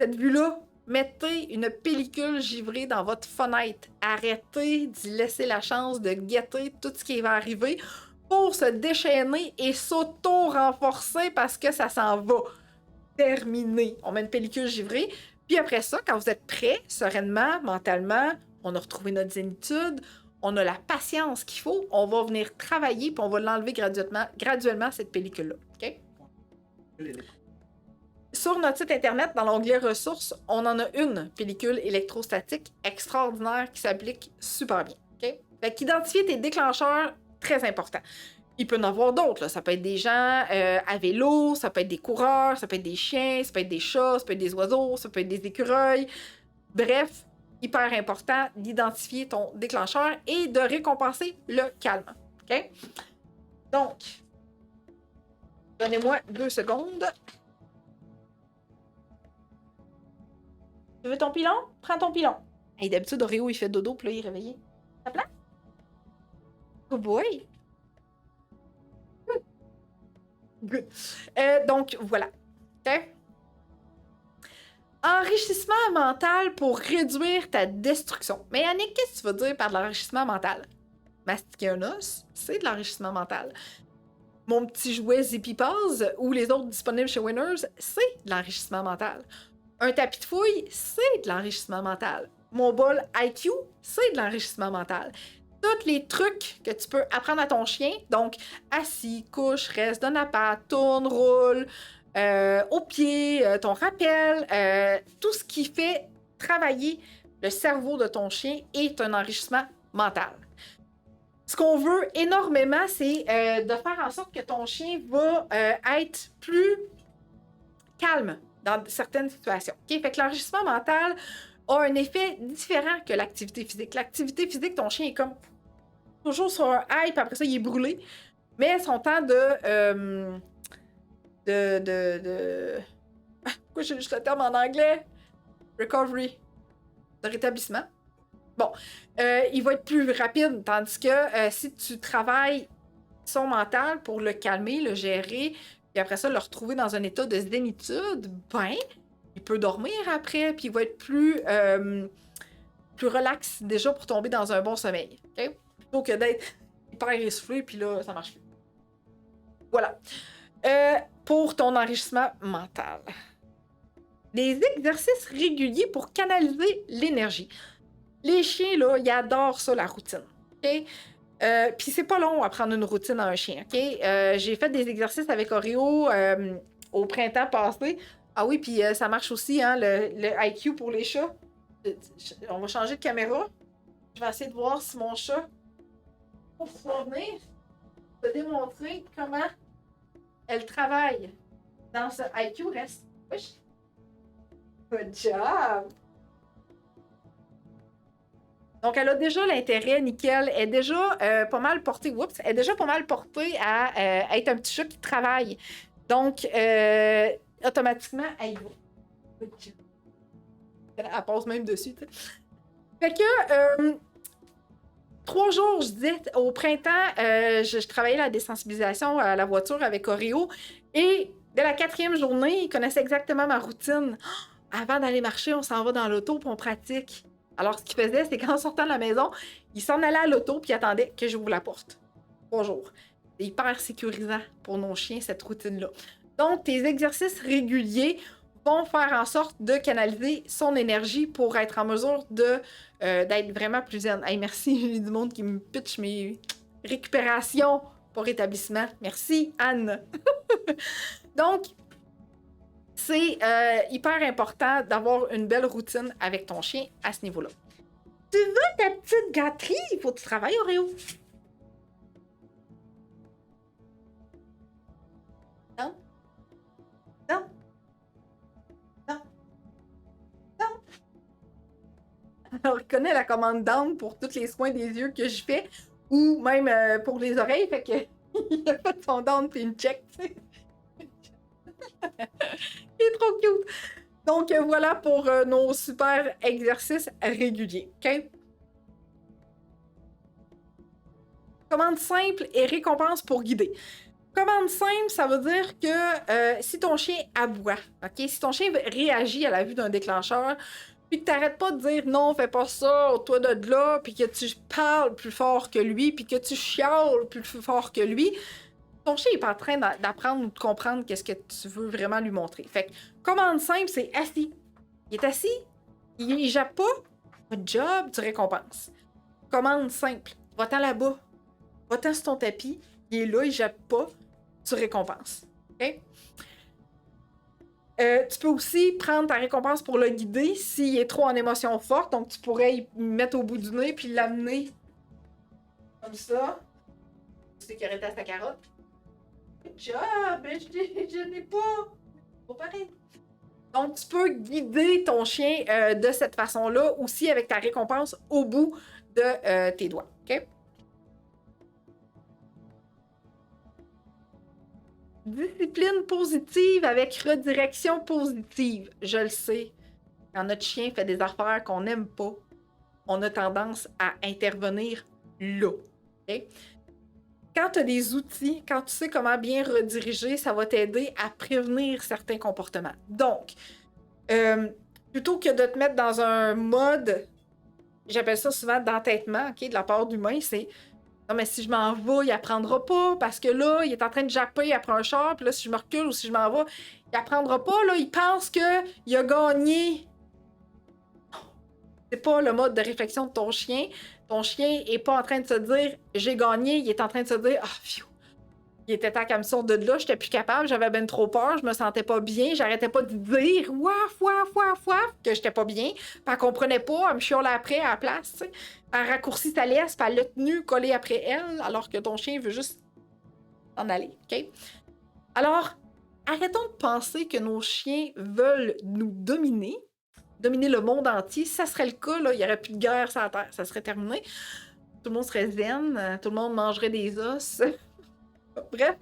cette vue-là. Mettez une pellicule givrée dans votre fenêtre. Arrêtez d'y laisser la chance de guetter tout ce qui va arriver pour se déchaîner et s'auto-renforcer parce que ça s'en va. Terminé. On met une pellicule givrée. Puis après ça, quand vous êtes prêts, sereinement, mentalement, on a retrouvé notre zénitude, on a la patience qu'il faut, on va venir travailler puis on va l'enlever graduellement cette pellicule-là. OK? Sur notre site internet, dans l'onglet ressources, on en a une pellicule électrostatique extraordinaire qui s'applique super bien. Okay? Fait qu'identifier tes déclencheurs, très important. Il peut y en avoir d'autres. Là. Ça peut être des gens à vélo, ça peut être des coureurs, ça peut être des chiens, ça peut être des chats, ça peut être des oiseaux, ça peut être des écureuils. Bref, hyper important d'identifier ton déclencheur et de récompenser le calme. OK? Donc, donnez-moi 2 secondes. Tu veux ton pilon? Prends ton pilon. Hey, d'habitude, Oreo, il fait dodo, puis là, il est réveillé. Ça plaît? Oh boy! Good. Donc, voilà. OK? Enrichissement mental pour réduire ta destruction. Mais Annick, qu'est-ce que tu veux dire par de l'enrichissement mental? Mastiquer un os, c'est de l'enrichissement mental. Mon petit jouet Zippy Paws ou les autres disponibles chez Winners, c'est de l'enrichissement mental. Un tapis de fouille, c'est de l'enrichissement mental. Mon bol IQ, c'est de l'enrichissement mental. Tous les trucs que tu peux apprendre à ton chien, donc assis, couche, reste, donne la patte, tourne, roule, au pied, ton rappel, tout ce qui fait travailler le cerveau de ton chien est un enrichissement mental. Ce qu'on veut énormément, c'est de faire en sorte que ton chien va être plus calme dans certaines situations. Okay? Fait que l'enrichissement mental a un effet différent que l'activité physique. L'activité physique, ton chien est comme toujours sur un hype, après ça, il est brûlé. Mais son temps pourquoi j'ai juste le terme en anglais? Recovery. De rétablissement. Bon. Il va être plus rapide, tandis que si tu travailles son mental pour le calmer, le gérer, puis après ça, le retrouver dans un état de zénitude, ben, il peut dormir après, puis il va être plus relax déjà pour tomber dans un bon sommeil. Okay? Plutôt que d'être hyper essoufflé, puis là, ça marche plus. Voilà. Pour ton enrichissement mental. Des exercices réguliers pour canaliser l'énergie. Les chiens, là, ils adorent ça, la routine. OK? Puis c'est pas long à prendre une routine à un chien, OK? J'ai fait des exercices avec Oreo au printemps passé. Ah oui, puis ça marche aussi, hein, le IQ pour les chats. On va changer de caméra. Je vais essayer de voir si mon chat va pouvoir venir te démontrer comment elle travaille dans ce IQ. Reste. Wesh. Good job! Donc, elle a déjà l'intérêt, nickel. Elle est déjà pas mal portée. Oups! Elle est déjà pas mal portée à être un petit chat qui travaille. Donc, automatiquement, elle y va. Good job. Elle passe même dessus, tu sais. Fait que 3 jours, je disais, au printemps, je travaillais la désensibilisation à la voiture avec Oreo. Et de la 4e journée, il connaissait exactement ma routine. Avant d'aller marcher, on s'en va dans l'auto puis on pratique. Alors, ce qu'il faisait, c'est qu'en sortant de la maison, il s'en allait à l'auto puis il attendait que j'ouvre la porte. Bonjour. C'est hyper sécurisant pour nos chiens, cette routine-là. Donc, tes exercices réguliers vont faire en sorte de canaliser son énergie pour être en mesure d'être vraiment plus zen. Hey, merci, j'ai du monde qui me pitch mes récupérations pour rétablissement. Merci, Anne. Donc, c'est hyper important d'avoir une belle routine avec ton chien à ce niveau-là. Tu veux ta petite gâterie? Il faut que tu travailles, Oreo. Non? Non? Non? Non? Alors, il connaît la commande down pour tous les soins des yeux que je fais, ou même pour les oreilles, fait que il a fait son down puis une check, tu sais. Il est trop cute! Donc, voilà pour nos super exercices réguliers. OK? Commande simple et récompense pour guider. Commande simple, ça veut dire que si ton chien aboie, OK? Si ton chien réagit à la vue d'un déclencheur, puis que t'arrêtes pas de dire non, fais pas ça, toi de là, puis que tu parles plus fort que lui, puis que tu chiales plus fort que lui, ton chien n'est pas en train d'apprendre ou de comprendre qu'est-ce que tu veux vraiment lui montrer. Fait que, commande simple, c'est assis. Il est assis, il jappe pas, good job, tu récompenses. Commande simple, va-t'en là-bas, va-t'en sur ton tapis, il est là, il jappe pas, tu récompenses. OK? Tu peux aussi prendre ta récompense pour le guider s'il est trop en émotion forte, donc tu pourrais y mettre au bout du nez puis l'amener comme ça. Tu sais qu'il arrête à sa carotte. Good job! Je n'ai pas pareil. Donc, tu peux guider ton chien de cette façon-là, aussi avec ta récompense au bout de tes doigts. OK? Discipline positive avec redirection positive. Je le sais. Quand notre chien fait des affaires qu'on n'aime pas, on a tendance à intervenir là. OK? Quand tu as des outils, quand tu sais comment bien rediriger, ça va t'aider à prévenir certains comportements. Donc, plutôt que de te mettre dans un mode, j'appelle ça souvent d'entêtement, OK, de la part d'humain, c'est non, mais si je m'en vais, il apprendra pas parce que là, il est en train de japper après un char, puis là, si je me recule ou si je m'en vais, il apprendra pas, là, il pense qu'il a gagné. C'est pas le mode de réflexion de ton chien. Ton chien est pas en train de se dire j'ai gagné, il est en train de se dire pfiou, il était temps qu'elle me sorte de là, j'étais plus capable, j'avais ben trop peur, je me sentais pas bien, j'arrêtais pas de dire waf, waf, waf, waf, que j'étais pas bien, puis elle comprenait pas, elle me chiolait après à la place, tu sais. Elle raccourcit sa laisse, puis elle l'a tenue collée après elle, alors que ton chien veut juste s'en aller, OK? Alors, arrêtons de penser que nos chiens veulent nous dominer le monde entier. Si ça serait le cas, là, il n'y aurait plus de guerre sur la Terre, ça serait terminé. Tout le monde serait zen, tout le monde mangerait des os. Bref,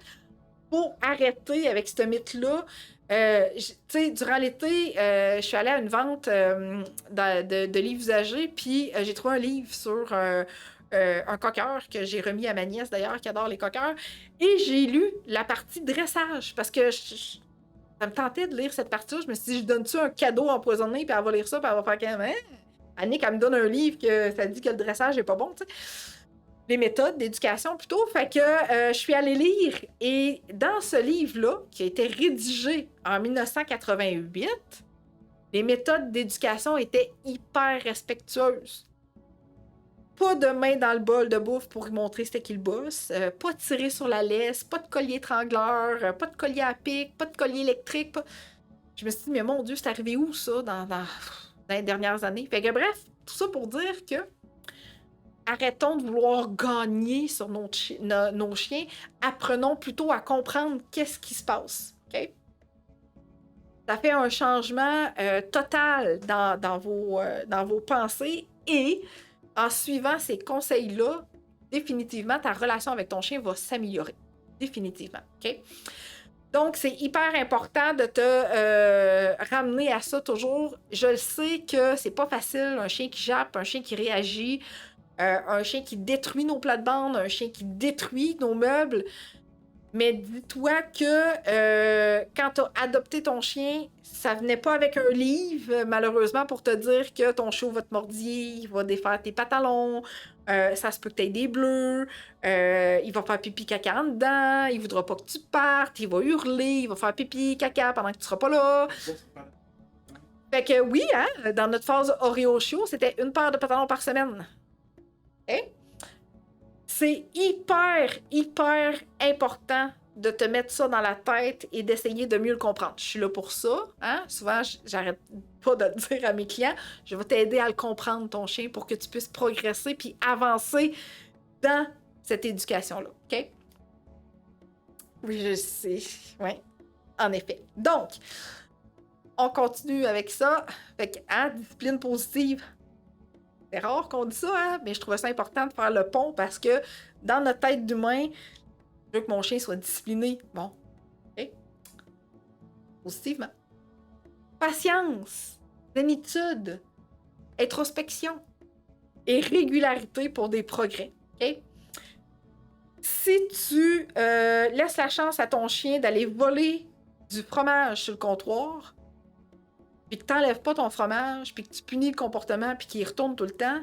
pour arrêter avec ce mythe-là, tu sais, durant l'été, je suis allée à une vente de livres usagés, puis j'ai trouvé un livre sur un coqueur que j'ai remis à ma nièce, d'ailleurs, qui adore les coqueurs, et j'ai lu la partie dressage, parce que ça me tentait de lire cette partie-là. Je me suis dit, je donne-tu un cadeau empoisonné, puis elle va lire ça, puis elle va faire quand même. Annick, elle me donne un livre que ça dit que le dressage est pas bon, tu sais. Les méthodes d'éducation plutôt. Fait que je suis allée lire. Et dans ce livre-là, qui a été rédigé en 1988, les méthodes d'éducation étaient hyper respectueuses pas de main dans le bol de bouffe pour lui montrer c'était qui le boss. Pas tirer sur la laisse, pas de collier étrangleur, pas de collier à pic, pas de collier électrique. Je me suis dit, mais mon Dieu, c'est arrivé où ça dans les dernières années? Fait que bref, tout ça pour dire que arrêtons de vouloir gagner sur nos chiens. Apprenons plutôt à comprendre qu'est-ce qui se passe. OK? Ça fait un changement total dans vos pensées et en suivant ces conseils-là, définitivement, ta relation avec ton chien va s'améliorer. Définitivement. OK? Donc, c'est hyper important de te ramener à ça toujours. Je le sais que c'est pas facile, un chien qui jappe, un chien qui réagit, un chien qui détruit nos plates-bandes, un chien qui détruit nos meubles. Mais dis-toi que quand tu as adopté ton chien, ça venait pas avec un livre, malheureusement, pour te dire que ton chiot va te mordiller, il va défaire tes pantalons, ça se peut que tu aies des bleus, il va faire pipi caca en dedans, il voudra pas que tu partes, il va hurler, il va faire pipi caca pendant que tu seras pas là. Fait que oui, hein, dans notre phase Oreo-chiot, c'était 1 paire de pantalons par semaine. Okay? C'est hyper, hyper important de te mettre ça dans la tête et d'essayer de mieux le comprendre. Je suis là pour ça. Hein? Souvent, j'arrête pas de le dire à mes clients. Je vais t'aider à le comprendre, ton chien, pour que tu puisses progresser puis avancer dans cette éducation-là. OK? Oui, je sais. Oui, en effet. Donc, on continue avec ça. Fait que, hein, discipline positive. C'est rare qu'on dit ça, hein? Mais je trouvais ça important de faire le pont parce que dans notre tête d'humain, je veux que mon chien soit discipliné. Bon. OK? Positivement. Patience, zénitude, introspection et régularité pour des progrès. OK? Si tu laisses la chance à ton chien d'aller voler du fromage sur le comptoir, puis que tu n'enlèves pas ton fromage, puis que tu punis le comportement, puis qu'il retourne tout le temps,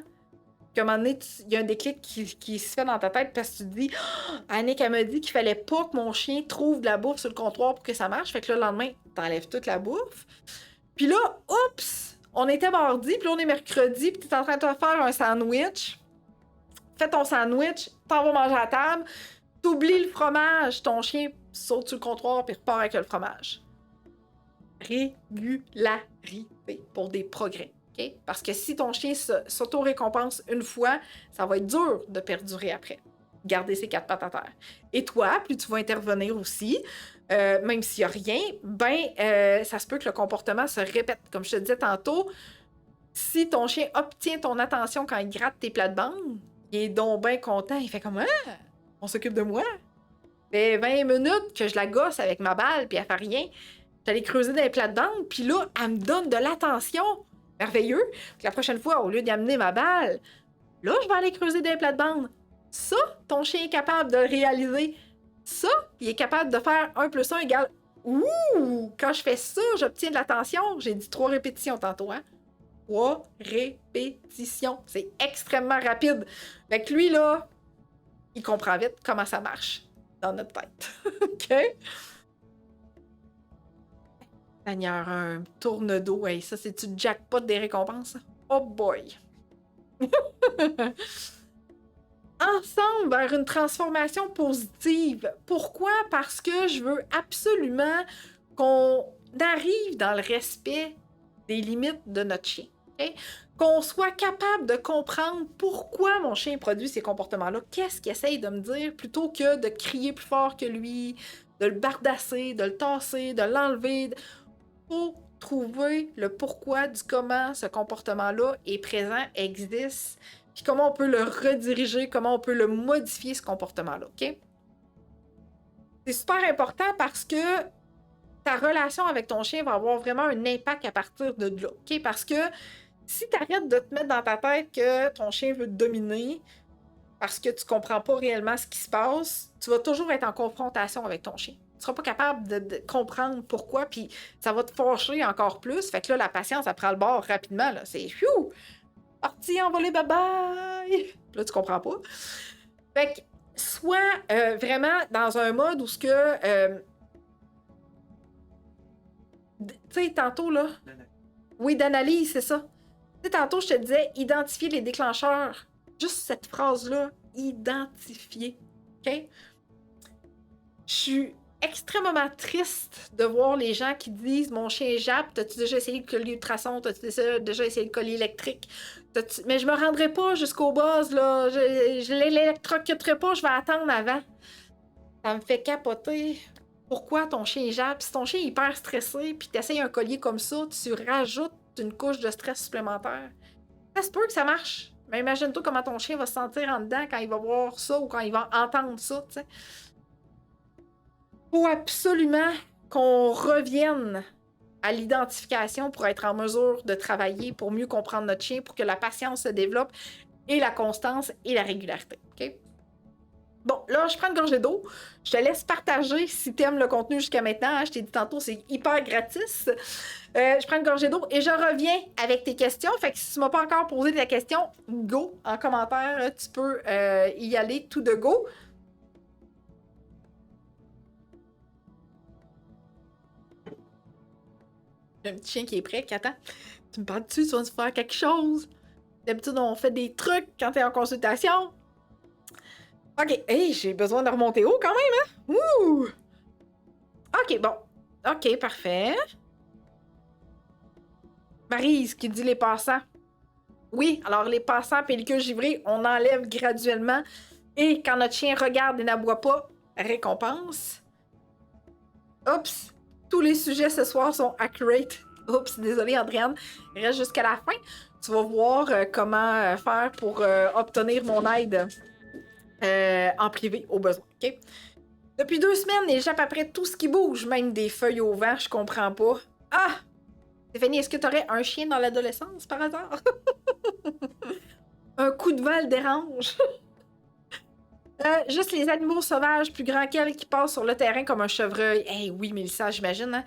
qu'à un moment donné, il y a un déclic qui se fait dans ta tête parce que tu te dis « Annick, elle m'a dit qu'il fallait pas que mon chien trouve de la bouffe sur le comptoir pour que ça marche. » Fait que là, le lendemain, t'enlèves toute la bouffe. Puis là, oups! On était mardi, puis là, on est mercredi, puis t'es en train de te faire un sandwich. Fais ton sandwich, t'en vas manger à table, t'oublies le fromage, ton chien saute sur le comptoir, puis repart avec le fromage. Régularité pour des progrès. Okay? Parce que si ton chien s'auto-récompense une fois, ça va être dur de perdurer après. Garder ses 4 pattes à terre. Et toi, plus tu vas intervenir aussi, même s'il n'y a rien, ça se peut que le comportement se répète. Comme je te disais tantôt, si ton chien obtient ton attention quand il gratte tes plates-bandes, il est donc bien content, il fait comme « Ah, on s'occupe de moi. » Ça fait 20 minutes que je la gosse avec ma balle, puis elle fait rien. J'allais creuser dans les plates-bandes, puis là, elle me donne de l'attention. Merveilleux. Puis la prochaine fois, au lieu d'y amener ma balle, là, je vais aller creuser des plates-bandes. Ça, ton chien est capable de le réaliser. Ça, il est capable de faire 1 + 1 égale... Ouh! Quand je fais ça, j'obtiens de l'attention. J'ai dit 3 répétitions tantôt, hein? 3 répétitions. C'est extrêmement rapide. Fait que lui, là, il comprend vite comment ça marche dans notre tête. OK? Seigneur, un tourne-dos. Hey, ça, c'est-tu jackpot des récompenses? Oh boy! Ensemble vers une transformation positive. Pourquoi? Parce que je veux absolument qu'on arrive dans le respect des limites de notre chien. Okay? Qu'on soit capable de comprendre pourquoi mon chien produit ces comportements-là. Qu'est-ce qu'il essaye de me dire plutôt que de crier plus fort que lui, de le bardasser, de le tasser, de l'enlever. Faut trouver le pourquoi du comment ce comportement-là est présent, existe, puis comment on peut le rediriger, comment on peut le modifier, ce comportement-là, OK? C'est super important parce que ta relation avec ton chien va avoir vraiment un impact à partir de là, OK? Parce que si tu arrêtes de te mettre dans ta tête que ton chien veut te dominer parce que tu comprends pas réellement ce qui se passe, tu vas toujours être en confrontation avec ton chien. Tu seras pas capable de comprendre pourquoi, puis ça va te fâcher encore plus. Fait que là, la patience, elle prend le bord rapidement. Là. C'est « Pfiou! Parti, envolé, bye-bye! » Là, tu comprends pas. Fait que sois vraiment dans un mode où ce que... tu sais, tantôt, là... Oui, d'analyse, c'est ça. Tu sais, tantôt, je te disais, identifier les déclencheurs Juste cette phrase-là, identifier. OK? Je suis extrêmement triste de voir les gens qui disent mon chien jappe, t'as-tu déjà essayé le collier ultrason, t'as-tu déjà essayé le collier électrique? Mais je me rendrai pas jusqu'au boss, là. Je l'électrocuterai pas, je vais attendre avant. Ça me fait capoter. Pourquoi ton chien jappe? Si ton chien est hyper stressé puis t'essayes un collier comme ça, tu rajoutes une couche de stress supplémentaire. Ça se peut que ça marche. Mais imagine-toi comment ton chien va se sentir en dedans quand il va voir ça ou quand il va entendre ça, tu sais. Faut absolument qu'on revienne à l'identification pour être en mesure de travailler, pour mieux comprendre notre chien, pour que la patience se développe, et la constance et la régularité. OK? Bon, là, je prends une gorgée d'eau. Je te laisse partager si tu aimes le contenu jusqu'à maintenant. Hein, je t'ai dit tantôt, c'est hyper gratis. Je prends une gorgée d'eau et je reviens avec tes questions. Fait que si tu m'as pas encore posé ta question, go en commentaire. Tu peux y aller tout de go. J'ai un petit chien qui est prêt, qui attend. Tu me parles dessus, tu vas nous faire quelque chose. D'habitude, on fait des trucs quand t'es en consultation. OK. Hey, j'ai besoin de remonter haut quand même, hein? Ouh! OK, bon. OK, parfait. Maryse qui dit les passants. Oui, alors les passants pellicule givrée, on enlève graduellement. Et quand notre chien regarde et n'aboie pas, récompense. Oups! Tous les sujets ce soir sont accurate. Oups, désolé Andréane. Il reste jusqu'à la fin. Tu vas voir comment faire pour obtenir mon aide en privé au besoin. OK? Depuis 2 semaines, il jappe après tout ce qui bouge, même des feuilles au vent, je comprends pas. Ah! Stéphanie, est-ce que tu aurais un chien dans l'adolescence par hasard? Un coup de vent le dérange. Juste les animaux sauvages plus grands qu'elle qui passent sur le terrain comme un chevreuil. Eh oui, Mélissa, j'imagine, hein?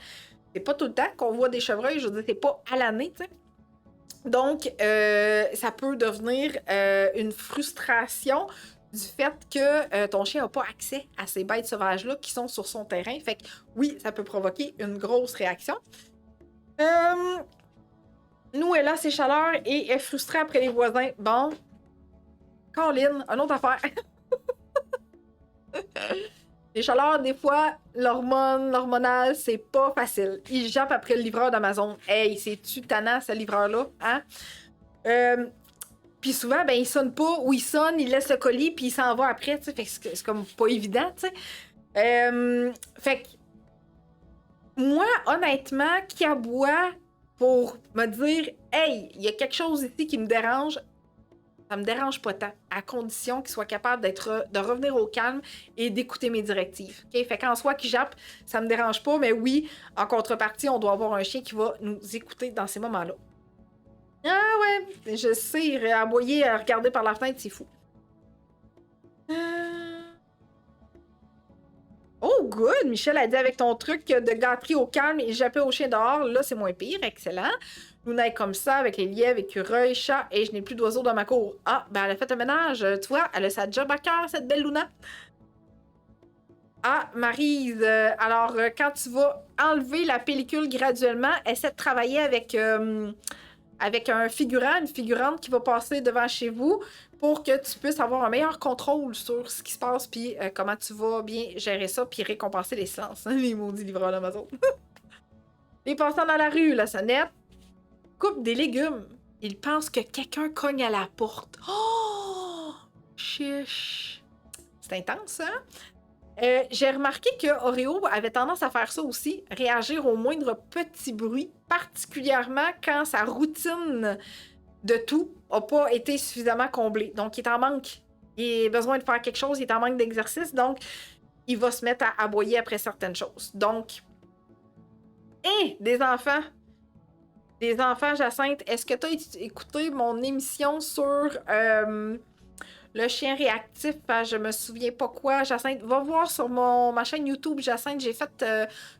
C'est pas tout le temps qu'on voit des chevreuils, je veux dire, c'est pas à l'année, tu sais. Donc, ça peut devenir une frustration du fait que ton chien n'a pas accès à ces bêtes sauvages-là qui sont sur son terrain. Fait que oui, ça peut provoquer une grosse réaction. Nous, elle a ses chaleurs et est frustrée après les voisins. Bon, Colin, une autre affaire. Les chaleurs, des fois, l'hormonal, c'est pas facile. Il jappe après le livreur d'Amazon. Hey, c'est-tu tannant, ce livreur-là? Hein? Puis souvent, ben, il sonne pas, ou il sonne, il laisse le colis, puis il s'en va après, tu sais. Fait que c'est comme pas évident, tu sais. Fait que moi, honnêtement, qui aboie pour me dire « Hey, il y a quelque chose ici qui me dérange », ça me dérange pas tant, à condition qu'il soit capable de revenir au calme et d'écouter mes directives. Okay? Fait qu'en soi, qu'il jappe, ça me dérange pas, mais oui, en contrepartie, on doit avoir un chien qui va nous écouter dans ces moments-là. Ah ouais, je sais, aboyer, regarder par la fenêtre, c'est fou. Oh, good! Michel a dit avec ton truc de gâterie au calme et japper au chien dehors, là, c'est moins pire. Excellent. Luna est comme ça avec les lièvres, écureuils, chats et je n'ai plus d'oiseaux dans ma cour. Ah, ben elle a fait un ménage. Tu vois, elle a sa job à cœur, cette belle Luna. Ah, Maryse, alors quand tu vas enlever la pellicule graduellement, essaie de travailler avec un figurant, une figurante qui va passer devant chez vous pour que tu puisses avoir un meilleur contrôle sur ce qui se passe puis comment tu vas bien gérer ça puis récompenser les silences. Les maudits livreurs d'Amazon. Les passants dans la rue, la sonnette, coupe des légumes. Ils pensent que quelqu'un cogne à la porte. Oh! Chiche! C'est intense, hein? J'ai remarqué que Oreo avait tendance à faire ça aussi, réagir au moindre petit bruit, particulièrement quand sa routine de tout n'a pas été suffisamment comblée. Donc, il est en manque. Il a besoin de faire quelque chose, il est en manque d'exercice, donc il va se mettre à aboyer après certaines choses. Donc, des enfants. Des enfants, Jacinthe, est-ce que tu as écouté mon émission sur le chien réactif? Je me souviens pas quoi. Jacinthe, va voir sur ma chaîne YouTube, Jacinthe, j'ai fait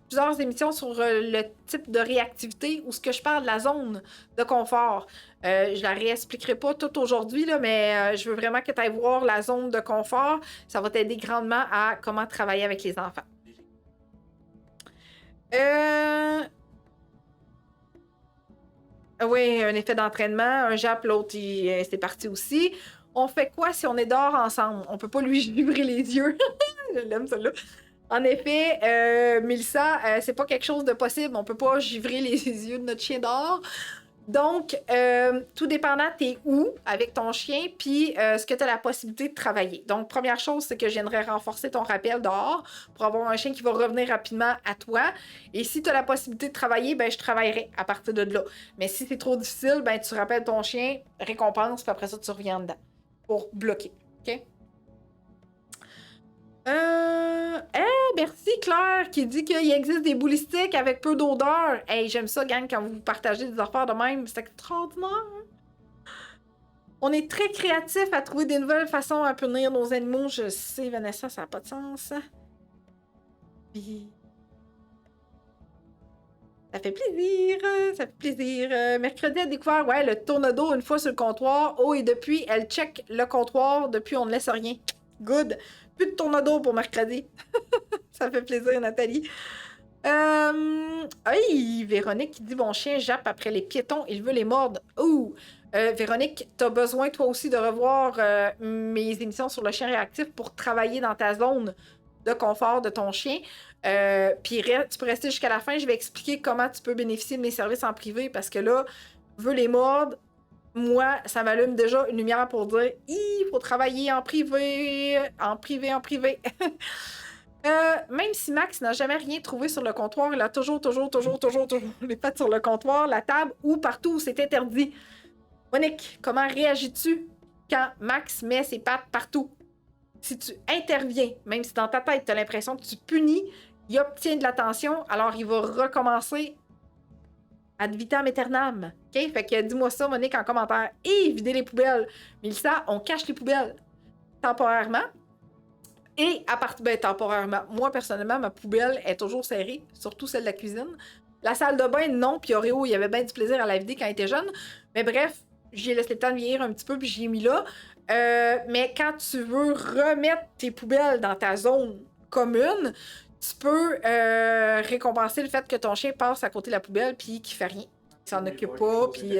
plusieurs émissions sur le type de réactivité où ce que je parle de la zone de confort. Je la réexpliquerai pas toute aujourd'hui, là, mais je veux vraiment que tu ailles voir la zone de confort. Ça va t'aider grandement à comment travailler avec les enfants. Oui, un effet d'entraînement. Un jappe, l'autre, c'est parti aussi. On fait quoi si on est dehors ensemble? On peut pas lui givrer les yeux. Je l'aime, celle-là. En effet, Mélissa, c'est pas quelque chose de possible. On peut pas givrer les yeux de notre chien dehors. Donc, tout dépendant, t'es où avec ton chien, puis ce que tu as la possibilité de travailler. Donc, première chose, c'est que j'aimerais renforcer ton rappel dehors pour avoir un chien qui va revenir rapidement à toi. Et si tu as la possibilité de travailler, ben je travaillerai à partir de là. Mais si c'est trop difficile, ben tu rappelles ton chien, récompense, puis après ça, tu reviens dedans pour bloquer. OK? Merci Claire qui dit qu'il existe des boulistiques avec peu d'odeur. Hey, j'aime ça, gang, quand vous partagez des affaires de même. C'est extraordinaire. On est très créatifs à trouver des nouvelles façons à punir nos animaux. Je sais, Vanessa, ça n'a pas de sens. Puis... ça fait plaisir. Ça fait plaisir. Mercredi, elle a découvert, ouais, le tourne-dos une fois sur le comptoir. Oh, et depuis, elle check le comptoir. Depuis, on ne laisse rien. Good. Plus de tourne-dos pour mercredi. Ça fait plaisir, Nathalie. Hey, Véronique qui dit mon chien jappe après les piétons, il veut les mordre. Ouh! Véronique, t'as besoin toi aussi de revoir mes émissions sur le chien réactif pour travailler dans ta zone de confort de ton chien. Puis tu peux rester jusqu'à la fin, je vais expliquer comment tu peux bénéficier de mes services en privé parce que là, veut les mordre. Moi, ça m'allume déjà une lumière pour dire il faut travailler en privé. Même si Max n'a jamais rien trouvé sur le comptoir, il a toujours les pattes sur le comptoir, la table ou partout où c'est interdit. Monique, comment réagis-tu quand Max met ses pattes partout? Si tu interviens, même si dans ta tête tu as l'impression que tu punis, il obtient de l'attention, alors il va recommencer ad vitam aeternam. OK? Fait que dis-moi ça, Monique, en commentaire. Et vider les poubelles. Mélissa, on cache les poubelles temporairement. Et à partir... ben, temporairement. Moi, personnellement, ma poubelle est toujours serrée, surtout celle de la cuisine. La salle de bain, non. Puis Oreo, il y avait bien du plaisir à la vider quand il était jeune. Mais bref, j'ai laissé le temps de vieillir un petit peu, puis j'y ai mis là. Mais quand tu veux remettre tes poubelles dans ta zone commune, tu peux récompenser le fait que ton chien passe à côté de la poubelle puis qu'il fait rien. Il s'en occupe pas, puis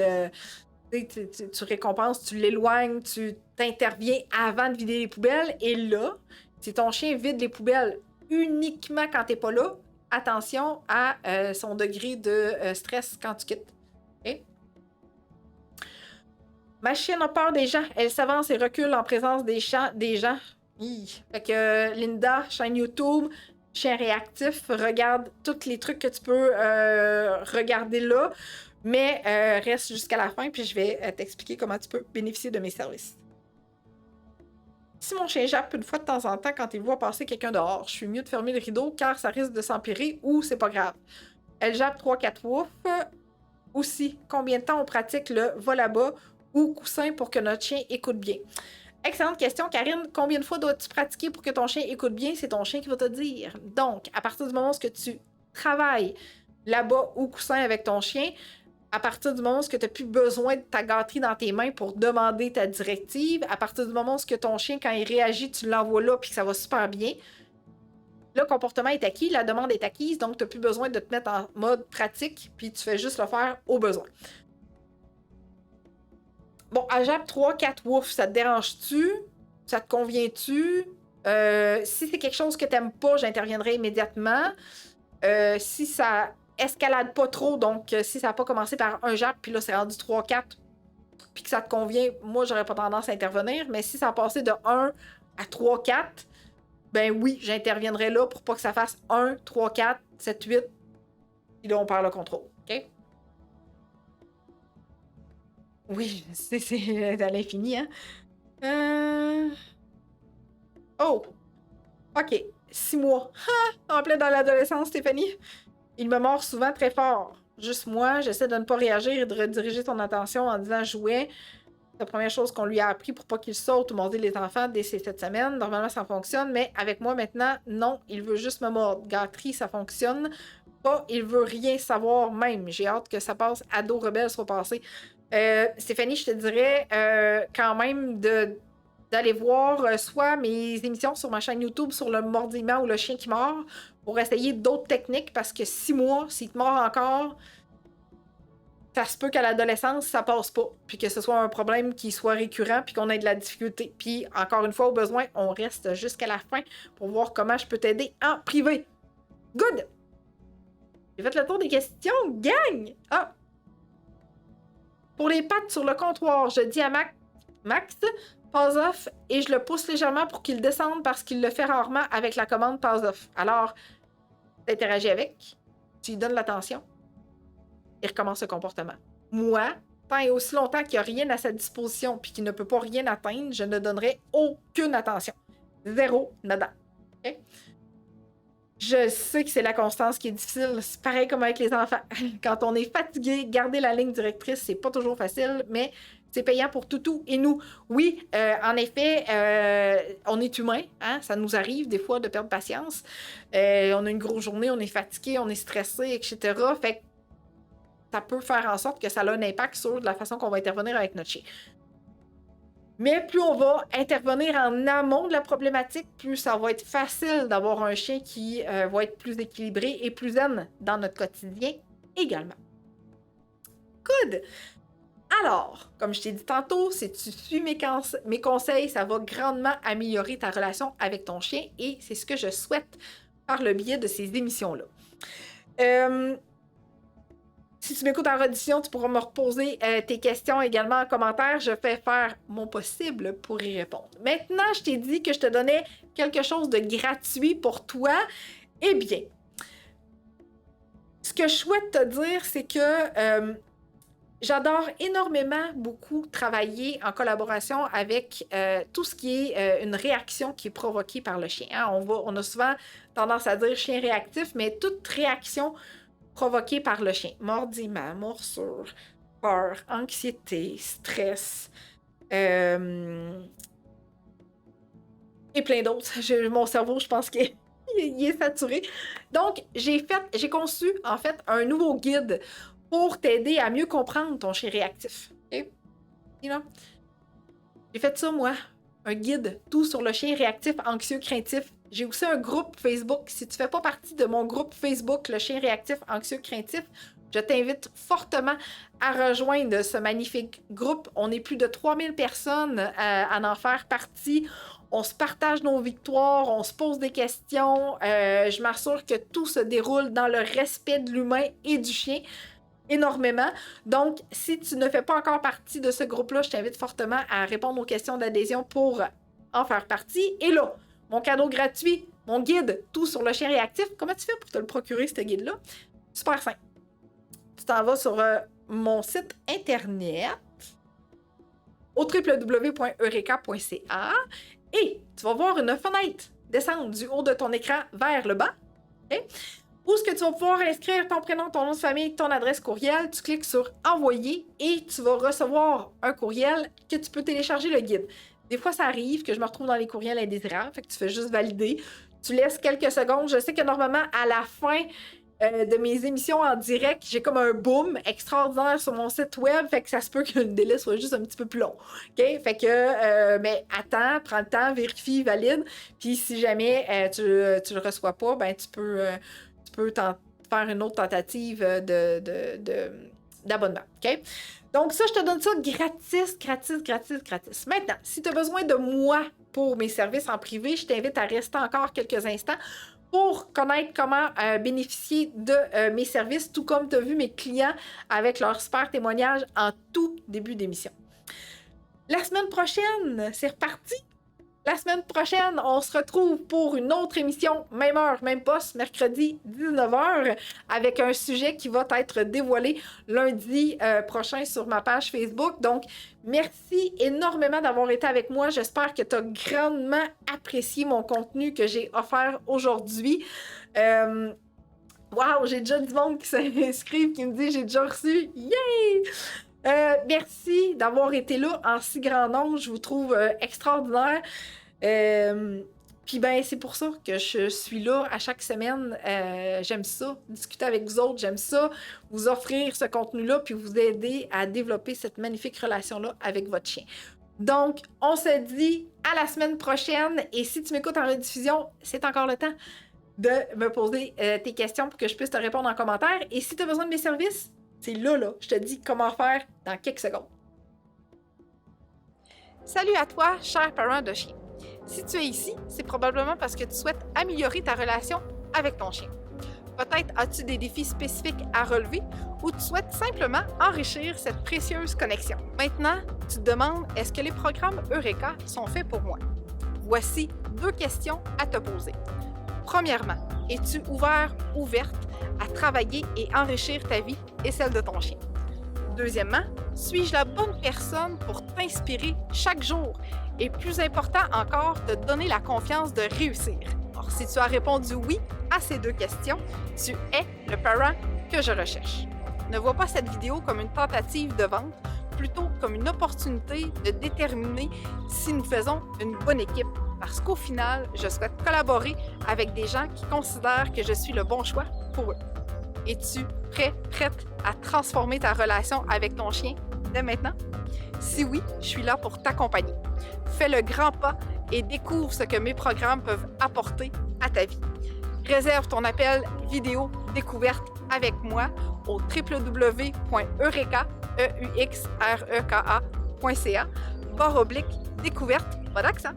tu récompenses, tu l'éloignes, tu t'interviens avant de vider les poubelles. Et là, si ton chien vide les poubelles uniquement quand t'es pas là, attention à son degré de stress quand tu quittes. Okay? Ma chienne a peur des gens. Elle s'avance et recule en présence des gens. Fait que Linda, chaîne YouTube, chien réactif, regarde tous les trucs que tu peux regarder là, mais reste jusqu'à la fin, puis je vais t'expliquer comment tu peux bénéficier de mes services. Si mon chien jappe une fois de temps en temps quand il voit passer quelqu'un dehors, je suis mieux de fermer le rideau car ça risque de s'empirer ou c'est pas grave. Elle jappe 3-4 wouf. Aussi, combien de temps on pratique le va là-bas ou coussin pour que notre chien écoute bien? Excellente question, Karine. Combien de fois dois-tu pratiquer pour que ton chien écoute bien? C'est ton chien qui va te dire. Donc, à partir du moment où tu travailles là-bas ou coussin avec ton chien, à partir du moment où tu n'as plus besoin de ta gâterie dans tes mains pour demander ta directive, à partir du moment où ton chien, quand il réagit, tu l'envoies là puis que ça va super bien, le comportement est acquis, la demande est acquise, donc tu n'as plus besoin de te mettre en mode pratique puis tu fais juste le faire au besoin. Bon, à jappe 3-4 wouf, ça te dérange-tu? Ça te convient-tu? Si c'est quelque chose que t'aimes pas, j'interviendrai immédiatement. Si ça escalade pas trop, donc si ça n'a pas commencé par un jappe, puis là c'est rendu 3-4, puis que ça te convient, moi j'aurais pas tendance à intervenir, mais si ça a passé de 1 à 3-4, ben oui, j'interviendrai là pour pas que ça fasse 1, 3, 4, 7, 8, et là on perd le contrôle, ok? Oui, c'est à l'infini, hein? Oh! OK. 6 mois. En plein dans l'adolescence, Stéphanie. Il me mord souvent très fort. Juste moi, j'essaie de ne pas réagir et de rediriger son attention en disant jouet. C'est la première chose qu'on lui a appris pour pas qu'il saute ou morder les enfants dès ces 7 semaines. Normalement, ça fonctionne, mais avec moi maintenant, non, il veut juste me mordre. Gâterie, ça fonctionne pas. Il veut rien savoir même. J'ai hâte que ça passe ado rebelle soit passé. Stéphanie, je te dirais quand même d'aller voir soit mes émissions sur ma chaîne YouTube sur le mordillement ou le chien qui mord pour essayer d'autres techniques parce que 6 mois, s'il te mord encore, ça se peut qu'à l'adolescence, ça passe pas, puis que ce soit un problème qui soit récurrent, puis qu'on ait de la difficulté. Puis, encore une fois, au besoin, on reste jusqu'à la fin pour voir comment je peux t'aider en privé. Good! J'ai fait le tour des questions, gang! Ah! Pour les pattes sur le comptoir, je dis à Max, pause off, et je le pousse légèrement pour qu'il descende parce qu'il le fait rarement avec la commande pause off. Alors, tu interagis avec, tu lui donnes l'attention, il recommence ce comportement. Moi, tant et aussi longtemps qu'il n'y a rien à sa disposition puis qu'il ne peut pas rien atteindre, je ne donnerai aucune attention. Zéro, nada. Okay? Je sais que c'est la constance qui est difficile. C'est pareil comme avec les enfants. Quand on est fatigué, garder la ligne directrice, c'est pas toujours facile, mais c'est payant pour tout et nous. Oui, en effet, on est humain. Hein? Ça nous arrive des fois de perdre patience. On a une grosse journée, on est fatigué, on est stressé, etc. Fait que ça peut faire en sorte que ça a un impact sur la façon qu'on va intervenir avec notre chien. Mais plus on va intervenir en amont de la problématique, plus ça va être facile d'avoir un chien qui va être plus équilibré et plus zen dans notre quotidien également. Good! Alors, comme je t'ai dit tantôt, si tu suis mes conseils, ça va grandement améliorer ta relation avec ton chien et c'est ce que je souhaite par le biais de ces émissions-là. Si tu m'écoutes en rediffusion, tu pourras me reposer tes questions également en commentaire. Je vais faire mon possible pour y répondre. Maintenant, je t'ai dit que je te donnais quelque chose de gratuit pour toi. Eh bien, ce que je souhaite te dire, c'est que j'adore énormément beaucoup travailler en collaboration avec tout ce qui est une réaction qui est provoquée par le chien. Hein? On a souvent tendance à dire chien réactif, mais toute réaction provoquée par le chien. Mordillement, morsure, peur, anxiété, stress, et plein d'autres. Mon cerveau, je pense qu'il est saturé. Donc, j'ai conçu, en fait, un nouveau guide pour t'aider à mieux comprendre ton chien réactif. Okay? J'ai fait ça, moi. Un guide, tout sur le chien réactif, anxieux, craintif. J'ai aussi un groupe Facebook. Si tu ne fais pas partie de mon groupe Facebook, le chien réactif, anxieux, craintif, je t'invite fortement à rejoindre ce magnifique groupe. On est plus de 3000 personnes à en faire partie. On se partage nos victoires, on se pose des questions. Je m'assure que tout se déroule dans le respect de l'humain et du chien. Énormément. Donc, si tu ne fais pas encore partie de ce groupe-là, je t'invite fortement à répondre aux questions d'adhésion pour en faire partie. Et là, mon cadeau gratuit, mon guide, tout sur le chien réactif. Comment tu fais pour te le procurer, ce guide-là? Super simple. Tu t'en vas sur mon site internet au www.eureka.ca et tu vas voir une fenêtre descendre du haut de ton écran vers le bas. Okay? Où est-ce que tu vas pouvoir inscrire ton prénom, ton nom de famille, ton adresse courriel. Tu cliques sur « Envoyer » et tu vas recevoir un courriel que tu peux télécharger le guide. Des fois, ça arrive que je me retrouve dans les courriels indésirables, fait que tu fais juste valider. Tu laisses quelques secondes. Je sais que normalement, à la fin de mes émissions en direct, j'ai comme un boom extraordinaire sur mon site web, fait que ça se peut que le délai soit juste un petit peu plus long. OK? Fait que, mais attends, prends le temps, vérifie, valide. Puis si jamais tu le reçois pas, ben tu peux faire une autre tentative d'abonnement. OK? Donc ça, je te donne ça gratis. Maintenant, si tu as besoin de moi pour mes services en privé, je t'invite à rester encore quelques instants pour connaître comment bénéficier de mes services, tout comme tu as vu mes clients avec leurs super témoignages en tout début d'émission. La semaine prochaine, c'est reparti! La semaine prochaine, on se retrouve pour une autre émission, même heure, même poste, mercredi 19h, avec un sujet qui va être dévoilé lundi prochain sur ma page Facebook. Donc, merci énormément d'avoir été avec moi. J'espère que tu as grandement apprécié mon contenu que j'ai offert aujourd'hui. Wow, j'ai déjà du monde qui s'inscrivent, qui me dit « J'ai déjà reçu! » Yay! Merci d'avoir été là en si grand nombre. Je vous trouve extraordinaire. Puis ben c'est pour ça que je suis là à chaque semaine. J'aime ça, discuter avec vous autres. J'aime ça, vous offrir ce contenu-là puis vous aider à développer cette magnifique relation-là avec votre chien. Donc, on se dit à la semaine prochaine. Et si tu m'écoutes en rediffusion, c'est encore le temps de me poser tes questions pour que je puisse te répondre en commentaire. Et si tu as besoin de mes services, C'est là, je te dis comment faire dans quelques secondes. Salut à toi, cher parent de chien. Si tu es ici, c'est probablement parce que tu souhaites améliorer ta relation avec ton chien. Peut-être as-tu des défis spécifiques à relever ou tu souhaites simplement enrichir cette précieuse connexion. Maintenant, tu te demandes, est-ce que les programmes Eureka sont faits pour moi? Voici 2 questions à te poser. Premièrement, es-tu ouverte à travailler et enrichir ta vie et celle de ton chien? Deuxièmement, suis-je la bonne personne pour t'inspirer chaque jour et plus important encore, te donner la confiance de réussir? Alors, si tu as répondu oui à ces 2 questions, tu es le parent que je recherche. Ne vois pas cette vidéo comme une tentative de vente, plutôt comme une opportunité de déterminer si nous faisons une bonne équipe. Parce qu'au final, je souhaite collaborer avec des gens qui considèrent que je suis le bon choix pour eux. Es-tu prête à transformer ta relation avec ton chien dès maintenant? Si oui, je suis là pour t'accompagner. Fais le grand pas et découvre ce que mes programmes peuvent apporter à ta vie. Réserve ton appel vidéo découverte avec moi au www.eureka.ca/découverte, pas d'accent.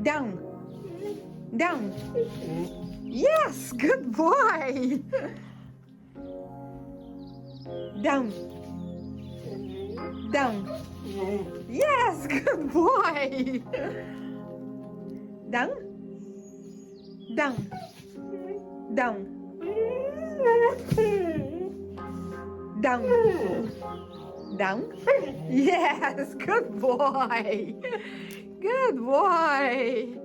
Down. Down. Yes, good boy. Down. Down. Yes, good boy. Down. Down. Down. Down. Down. Yes, good boy. Good boy.